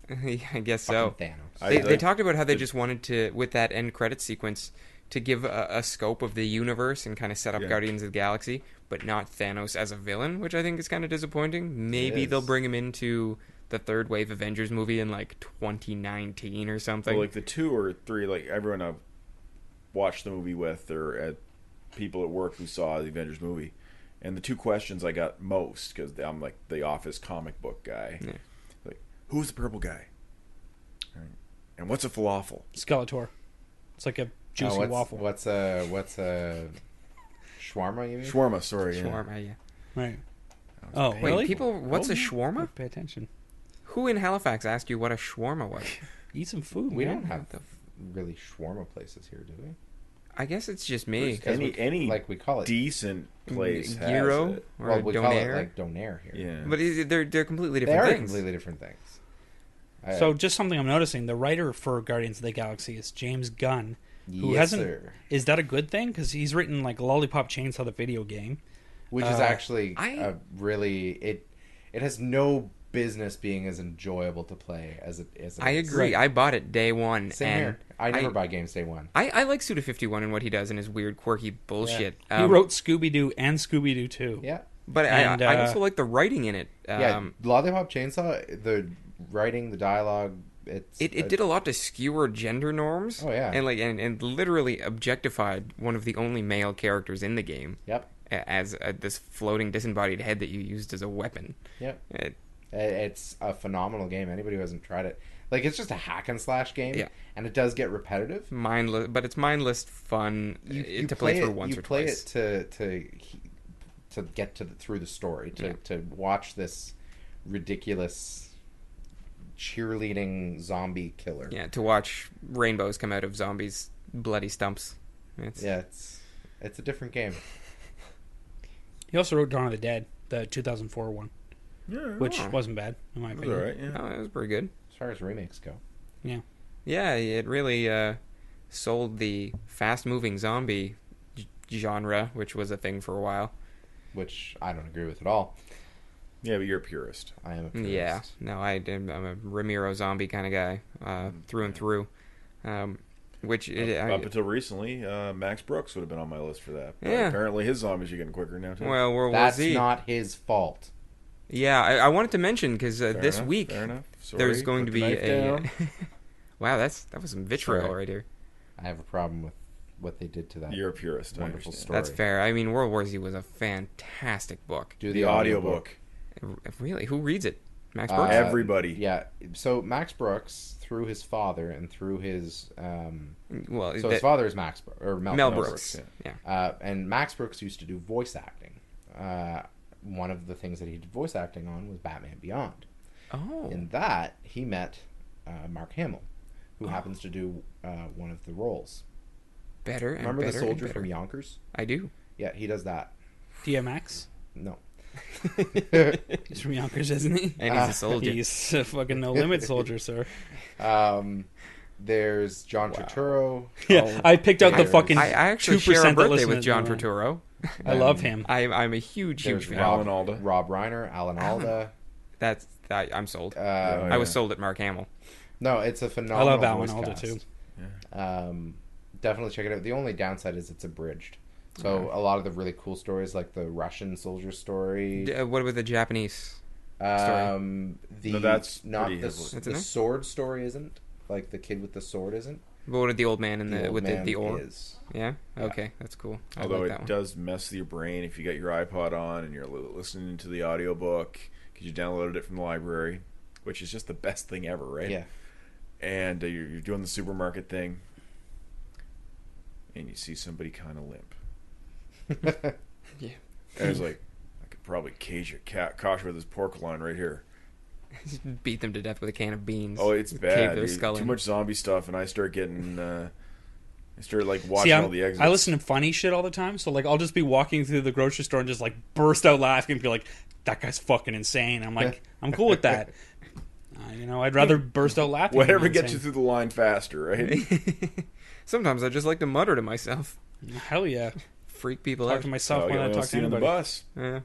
[SPEAKER 4] I guess so.
[SPEAKER 1] Fucking Thanos.
[SPEAKER 4] They talked about how they just wanted to, with that end credit sequence, to give a scope of the universe and kind of set up
[SPEAKER 2] Yeah.
[SPEAKER 4] Guardians of the Galaxy, but not Thanos as a villain, which I think is kind of disappointing. Maybe
[SPEAKER 1] is.
[SPEAKER 4] they'll bring him into the third wave Avengers movie in like 2019 or something.
[SPEAKER 2] Well, like the 2 or 3, like everyone I've watched the movie with, or at people at work who saw the Avengers movie, and the 2 questions I got most, because I'm like the Office comic book guy,
[SPEAKER 4] Yeah.
[SPEAKER 2] like, who's the purple guy? Right. And what's a falafel?
[SPEAKER 3] Skeletor. It's like a juicy waffle.
[SPEAKER 1] What's a shawarma? You mean?
[SPEAKER 2] Shawarma, sorry.
[SPEAKER 4] Shawarma, yeah.
[SPEAKER 3] Right. Oh,
[SPEAKER 4] Wait,
[SPEAKER 3] really?
[SPEAKER 4] people, what's a shawarma?
[SPEAKER 3] Pay attention.
[SPEAKER 4] Who in Halifax asked you what a shawarma was?
[SPEAKER 3] Eat some food.
[SPEAKER 1] We
[SPEAKER 3] man.
[SPEAKER 1] don't have really shawarma places here, do we?
[SPEAKER 4] I guess it's just me.
[SPEAKER 2] Any
[SPEAKER 1] like we call it
[SPEAKER 2] decent place has
[SPEAKER 4] Gyro
[SPEAKER 2] it.
[SPEAKER 4] or
[SPEAKER 1] well, we call it
[SPEAKER 4] Donair.
[SPEAKER 1] like donair here.
[SPEAKER 2] Yeah.
[SPEAKER 4] But they're completely
[SPEAKER 1] They
[SPEAKER 4] different
[SPEAKER 1] are
[SPEAKER 4] things.
[SPEAKER 1] completely different things.
[SPEAKER 3] So just something I'm noticing: the writer for Guardians of the Galaxy is James Gunn, who
[SPEAKER 1] yes,
[SPEAKER 3] hasn't.
[SPEAKER 1] sir.
[SPEAKER 3] Is that a good thing? Because he's written like Lollipop Chainsaw, the video game.
[SPEAKER 1] Which is actually
[SPEAKER 4] I-
[SPEAKER 1] really it has no business being as enjoyable to play as it is.
[SPEAKER 4] I agree.
[SPEAKER 3] Right.
[SPEAKER 4] I bought it day one.
[SPEAKER 1] Same
[SPEAKER 4] and
[SPEAKER 1] here. I never buy games day one.
[SPEAKER 4] I like Suda51 and what he does and his weird, quirky bullshit.
[SPEAKER 3] He wrote Scooby Doo and Scooby Doo 2.
[SPEAKER 1] Yeah.
[SPEAKER 4] But
[SPEAKER 3] And,
[SPEAKER 4] I also like the writing in it.
[SPEAKER 1] Lollipop Chainsaw, the writing, the dialogue,
[SPEAKER 4] it did a lot to skewer gender norms.
[SPEAKER 1] Oh, yeah.
[SPEAKER 4] And literally objectified one of the only male characters in the game.
[SPEAKER 1] Yep.
[SPEAKER 4] As this floating disembodied head that you used as a weapon.
[SPEAKER 1] Yep. It's a phenomenal game. Anybody who hasn't tried it, like, it's just a hack and slash game, and it does get repetitive.
[SPEAKER 4] Mindless, but it's mindless fun to play through once or twice.
[SPEAKER 1] You play it to get through the story, to watch this ridiculous cheerleading zombie killer.
[SPEAKER 4] Yeah, to watch rainbows come out of zombies' bloody stumps. It's
[SPEAKER 1] a different game.
[SPEAKER 3] He also wrote Dawn of the Dead, the 2004 one, which
[SPEAKER 2] Oh.
[SPEAKER 3] wasn't bad in my opinion.
[SPEAKER 2] All right, yeah.
[SPEAKER 4] Oh, it was pretty good.
[SPEAKER 1] As far as remakes go.
[SPEAKER 3] Yeah.
[SPEAKER 4] Yeah, it really sold the fast-moving zombie genre, which was a thing for a while.
[SPEAKER 1] Which I don't agree with at all.
[SPEAKER 2] Yeah, but you're a purist.
[SPEAKER 1] I am a purist.
[SPEAKER 4] Yeah, no, I'm a Ramiro zombie kind of guy, through and through. Up
[SPEAKER 2] until recently, Max Brooks would have been on my list for that. But
[SPEAKER 4] Yeah.
[SPEAKER 2] apparently his zombies are getting quicker now, too.
[SPEAKER 4] Well, World
[SPEAKER 1] That's
[SPEAKER 4] War Z.
[SPEAKER 1] not his fault.
[SPEAKER 4] Yeah, I wanted to mention, because this
[SPEAKER 2] enough,
[SPEAKER 4] week
[SPEAKER 2] fair enough. Sorry,
[SPEAKER 4] there's going to
[SPEAKER 2] put
[SPEAKER 4] be
[SPEAKER 2] the knife down.
[SPEAKER 4] Wow, that was some vitriol
[SPEAKER 1] Sorry.
[SPEAKER 4] right here.
[SPEAKER 1] I have a problem with what they did to that.
[SPEAKER 2] You're a purist. I
[SPEAKER 1] Wonderful
[SPEAKER 2] understand.
[SPEAKER 1] story.
[SPEAKER 4] That's fair. I mean, World War Z was a fantastic book.
[SPEAKER 1] Do
[SPEAKER 2] The audiobook.
[SPEAKER 4] Really? Who reads it? Max Brooks?
[SPEAKER 2] Everybody.
[SPEAKER 1] Yeah. So Max Brooks, through his father and through his
[SPEAKER 4] Well,
[SPEAKER 1] so his father is Max or
[SPEAKER 4] Mel
[SPEAKER 1] Brooks.
[SPEAKER 4] Brooks.
[SPEAKER 2] yeah.
[SPEAKER 4] Yeah.
[SPEAKER 1] And Max Brooks used to do voice acting. One of the things that he did voice acting on was Batman Beyond.
[SPEAKER 4] Oh.
[SPEAKER 1] In that, he met Mark Hamill, who happens to do one of the roles.
[SPEAKER 4] Better and
[SPEAKER 1] Remember
[SPEAKER 4] better
[SPEAKER 1] the soldier
[SPEAKER 4] and better.
[SPEAKER 1] from Yonkers?
[SPEAKER 4] I do.
[SPEAKER 1] Yeah, he does that.
[SPEAKER 3] DMX.
[SPEAKER 1] No.
[SPEAKER 3] He's from Yonkers, isn't he?
[SPEAKER 4] And he's a soldier.
[SPEAKER 3] He's a fucking no limit soldier, sir.
[SPEAKER 1] There's John Turturro.
[SPEAKER 3] Yeah, I picked out the fucking
[SPEAKER 4] I actually
[SPEAKER 3] 2%
[SPEAKER 4] share a
[SPEAKER 3] that
[SPEAKER 4] birthday
[SPEAKER 3] listen
[SPEAKER 4] with
[SPEAKER 3] to
[SPEAKER 4] John
[SPEAKER 3] the-
[SPEAKER 4] Turturro.
[SPEAKER 3] I love him.
[SPEAKER 4] I'm a huge
[SPEAKER 1] There's
[SPEAKER 4] fan.
[SPEAKER 2] Alan Alda.
[SPEAKER 1] Rob Reiner, Alan Alda.
[SPEAKER 4] I'm sold.
[SPEAKER 2] Yeah,
[SPEAKER 4] I was sold at Mark Hamill.
[SPEAKER 1] No, it's a
[SPEAKER 3] I
[SPEAKER 1] phenomenal
[SPEAKER 3] love Alan
[SPEAKER 1] voice
[SPEAKER 3] Alda
[SPEAKER 1] cast.
[SPEAKER 3] too.
[SPEAKER 1] Definitely check it out. The only downside is it's abridged. So a lot of the really cool stories, like the Russian soldier story.
[SPEAKER 4] What about the Japanese?
[SPEAKER 1] No,
[SPEAKER 2] that's
[SPEAKER 1] not
[SPEAKER 2] pretty
[SPEAKER 1] the
[SPEAKER 2] heavily-
[SPEAKER 1] sword story isn't. Like the kid with the sword isn't.
[SPEAKER 4] What did the old man
[SPEAKER 1] The old man
[SPEAKER 4] the oar?
[SPEAKER 1] is.
[SPEAKER 4] Yeah. Okay, that's cool. I
[SPEAKER 2] Although
[SPEAKER 4] like
[SPEAKER 2] it
[SPEAKER 4] that one.
[SPEAKER 2] does mess with your brain if you got your iPod on and you're listening to the audiobook because you downloaded it from the library, which is just the best thing ever, right?
[SPEAKER 1] Yeah.
[SPEAKER 2] And you're doing the supermarket thing, and you see somebody kind of limp.
[SPEAKER 4] Yeah.
[SPEAKER 2] And it's like, I could probably cage your cat Kasha with this pork line right here.
[SPEAKER 4] Beat them to death with a can of beans.
[SPEAKER 2] Oh, it's
[SPEAKER 4] Cave
[SPEAKER 2] bad.
[SPEAKER 4] their skull
[SPEAKER 2] Too
[SPEAKER 4] in.
[SPEAKER 2] much zombie stuff, and I start getting... I started like
[SPEAKER 3] See,
[SPEAKER 2] watching all the exits.
[SPEAKER 3] I listen to funny shit all the time, so like I'll just be walking through the grocery store and just like burst out laughing and be like, "That guy's fucking insane." I'm like, I'm cool with that. I'd rather burst out laughing.
[SPEAKER 2] Whatever
[SPEAKER 3] than
[SPEAKER 2] gets you
[SPEAKER 3] insane.
[SPEAKER 2] through the line faster, right?
[SPEAKER 4] Sometimes I just like to mutter to myself,
[SPEAKER 3] Hell yeah,
[SPEAKER 4] freak people
[SPEAKER 3] talk
[SPEAKER 4] out.
[SPEAKER 3] to myself when I talk to
[SPEAKER 2] on the
[SPEAKER 3] anybody.
[SPEAKER 2] bus.
[SPEAKER 4] Yeah.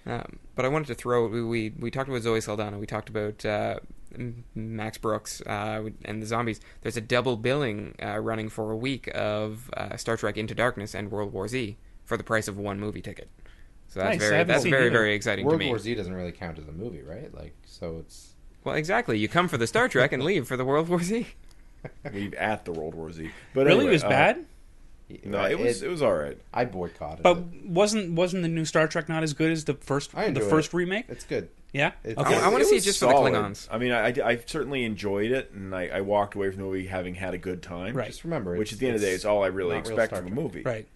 [SPEAKER 4] But I wanted to throw. We talked about Zoe Saldana. We talked about Max Brooks and the zombies. There's a double billing running for a week of Star Trek Into Darkness and World War Z for the price of one movie ticket. So that's
[SPEAKER 3] Nice, I haven't seen
[SPEAKER 4] very
[SPEAKER 3] either.
[SPEAKER 4] very exciting
[SPEAKER 1] World
[SPEAKER 4] to me.
[SPEAKER 1] War Z doesn't really count as a movie, right? Like, so it's.
[SPEAKER 4] Well, exactly. You come for the Star Trek and leave for the World War Z.
[SPEAKER 2] Leave at the World War Z. But
[SPEAKER 3] Really,
[SPEAKER 2] anyway,
[SPEAKER 3] it was bad.
[SPEAKER 2] No, it was all right.
[SPEAKER 1] I boicotted
[SPEAKER 3] But
[SPEAKER 1] it.
[SPEAKER 3] wasn't the new Star Trek not as good as the first
[SPEAKER 1] I enjoy
[SPEAKER 3] first
[SPEAKER 1] it.
[SPEAKER 3] remake?
[SPEAKER 1] It's good.
[SPEAKER 3] Yeah.
[SPEAKER 1] It's-
[SPEAKER 3] Okay.
[SPEAKER 4] I want to see it
[SPEAKER 2] was
[SPEAKER 4] just
[SPEAKER 2] solid.
[SPEAKER 4] for the Klingons.
[SPEAKER 2] I mean, I certainly enjoyed it, and I walked away from the movie having had a good time.
[SPEAKER 3] Right.
[SPEAKER 1] Just remember,
[SPEAKER 2] Which at the end of the day is all I really
[SPEAKER 1] not real
[SPEAKER 2] expect
[SPEAKER 1] Star
[SPEAKER 2] from a
[SPEAKER 1] Trek.
[SPEAKER 2] movie.
[SPEAKER 3] Right.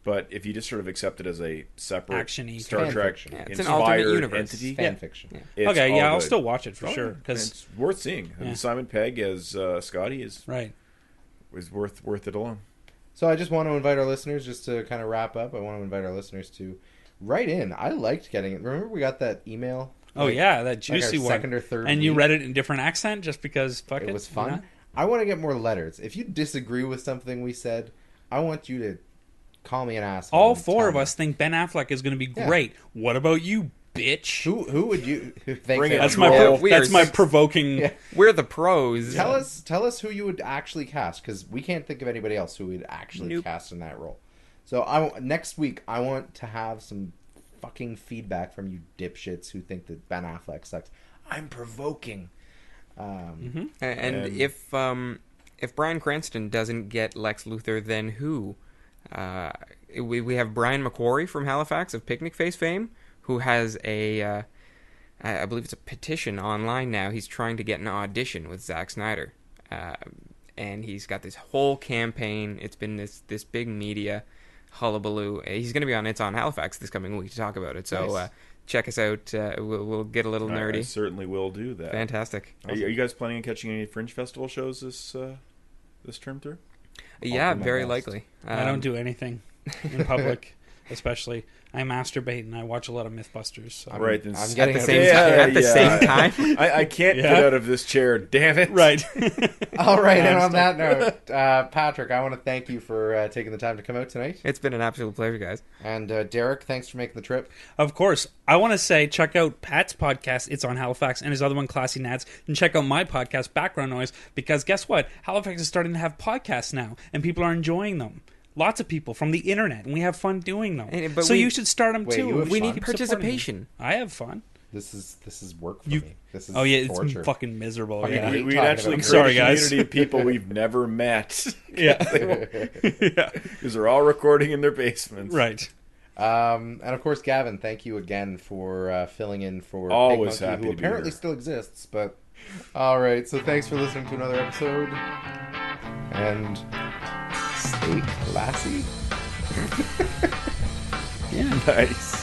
[SPEAKER 2] But if you just sort of accept it as a separate
[SPEAKER 3] Action-y
[SPEAKER 2] Star
[SPEAKER 1] fan
[SPEAKER 2] Trek
[SPEAKER 1] fiction.
[SPEAKER 4] Yeah, it's an alternate
[SPEAKER 2] inspired
[SPEAKER 4] universe.
[SPEAKER 2] entity,
[SPEAKER 1] fan
[SPEAKER 3] Yeah.
[SPEAKER 1] fiction.
[SPEAKER 4] Yeah.
[SPEAKER 2] it's
[SPEAKER 3] Okay.
[SPEAKER 2] all
[SPEAKER 3] Yeah, I'll
[SPEAKER 2] good.
[SPEAKER 3] still watch it for
[SPEAKER 2] Oh,
[SPEAKER 3] sure
[SPEAKER 2] and
[SPEAKER 3] because
[SPEAKER 2] it's worth seeing.
[SPEAKER 3] Yeah.
[SPEAKER 2] And Simon Pegg as Scotty is
[SPEAKER 3] right.
[SPEAKER 2] worth it alone.
[SPEAKER 1] So I just want to invite our listeners, just to kind of wrap up, I want to invite our listeners to write in. I liked getting it. Remember we got that email?
[SPEAKER 3] Oh
[SPEAKER 1] Like-
[SPEAKER 3] yeah, that
[SPEAKER 1] like
[SPEAKER 3] juicy
[SPEAKER 1] our
[SPEAKER 3] one.
[SPEAKER 1] second or third
[SPEAKER 3] And you
[SPEAKER 1] week?
[SPEAKER 3] read it in a different accent just because fuck it.
[SPEAKER 1] It was
[SPEAKER 3] why
[SPEAKER 1] fun.
[SPEAKER 3] not?
[SPEAKER 1] I want to get more letters. If you disagree with something we said, I want you to call me an asshole.
[SPEAKER 3] All
[SPEAKER 1] and
[SPEAKER 3] four
[SPEAKER 1] tell
[SPEAKER 3] of
[SPEAKER 1] me.
[SPEAKER 3] us think Ben Affleck is going to be
[SPEAKER 1] Yeah.
[SPEAKER 3] great. What about you, bitch?
[SPEAKER 1] Who would you think
[SPEAKER 2] Bring it.
[SPEAKER 3] That's
[SPEAKER 2] Troll.
[SPEAKER 3] my provoking.
[SPEAKER 1] Yeah.
[SPEAKER 4] We're the pros.
[SPEAKER 1] Tell us who you would actually cast, because we can't think of anybody else who would actually
[SPEAKER 4] Nope.
[SPEAKER 1] cast in that role. So next week I want to have some fucking feedback from you dipshits who think that Ben Affleck sucks. I'm provoking.
[SPEAKER 4] And if Bryan Cranston doesn't get Lex Luthor, then who? We have Brian McQuarrie from Halifax of Picnic Face fame, who has I believe it's a petition online now. He's trying to get an audition with Zack Snyder. And he's got this whole campaign. It's been this big media hullabaloo. He's going to be on It's on Halifax this coming week to talk about it. So
[SPEAKER 1] Nice.
[SPEAKER 4] Check us out. We'll get a little nerdy.
[SPEAKER 2] I certainly will do that.
[SPEAKER 4] Fantastic.
[SPEAKER 2] Are you guys planning on catching any Fringe Festival shows this term through?
[SPEAKER 4] Yeah,
[SPEAKER 1] do my
[SPEAKER 4] very
[SPEAKER 1] best.
[SPEAKER 4] likely.
[SPEAKER 3] I don't do anything in public, especially. I masturbate and I watch a lot of Mythbusters. So.
[SPEAKER 2] Right. Then
[SPEAKER 1] I'm
[SPEAKER 4] At
[SPEAKER 1] getting
[SPEAKER 4] the
[SPEAKER 1] it.
[SPEAKER 4] same
[SPEAKER 2] Yeah,
[SPEAKER 4] time. At the
[SPEAKER 2] yeah.
[SPEAKER 4] same time.
[SPEAKER 2] I can't
[SPEAKER 3] Yeah.
[SPEAKER 2] get out of this chair. Damn it!
[SPEAKER 3] Right.
[SPEAKER 1] All right, and on that note, Patrick, I want to thank you for taking the time to come out tonight.
[SPEAKER 4] It's been an absolute pleasure, guys.
[SPEAKER 1] And Derek, thanks for making the trip.
[SPEAKER 3] Of course. I want to say check out Pat's podcast, It's on Halifax, and his other one, Classy Nads, and check out my podcast, Background Noise, because guess what? Halifax is starting to have podcasts now, and people are enjoying them. Lots of people from the internet, and we have fun doing them.
[SPEAKER 4] But
[SPEAKER 3] so
[SPEAKER 4] we-
[SPEAKER 3] you should start them
[SPEAKER 1] Wait,
[SPEAKER 3] too.
[SPEAKER 1] you have
[SPEAKER 4] We
[SPEAKER 1] fun?
[SPEAKER 4] need
[SPEAKER 3] Keep supporting them.
[SPEAKER 4] participation.
[SPEAKER 3] I have fun.
[SPEAKER 1] This is work for
[SPEAKER 3] You-
[SPEAKER 1] me. This is
[SPEAKER 3] Oh yeah, it's
[SPEAKER 1] torture.
[SPEAKER 3] fucking miserable.
[SPEAKER 1] Fucking
[SPEAKER 3] Yeah.
[SPEAKER 1] hate
[SPEAKER 2] We'd
[SPEAKER 1] talking
[SPEAKER 2] actually
[SPEAKER 1] about
[SPEAKER 2] create
[SPEAKER 3] Sorry,
[SPEAKER 2] a
[SPEAKER 3] guys.
[SPEAKER 2] community of people we've never met.
[SPEAKER 3] Yeah. Yeah.
[SPEAKER 2] Because they're all recording in their basements.
[SPEAKER 3] Right.
[SPEAKER 1] And of course, Gavin, thank you again for filling in for
[SPEAKER 2] Always
[SPEAKER 1] PigMonkey,
[SPEAKER 2] happy
[SPEAKER 1] who
[SPEAKER 2] to be
[SPEAKER 1] apparently
[SPEAKER 2] here.
[SPEAKER 1] still exists. But all right, so thanks for listening to another episode, and stay classy.
[SPEAKER 3] Yeah.
[SPEAKER 2] Nice.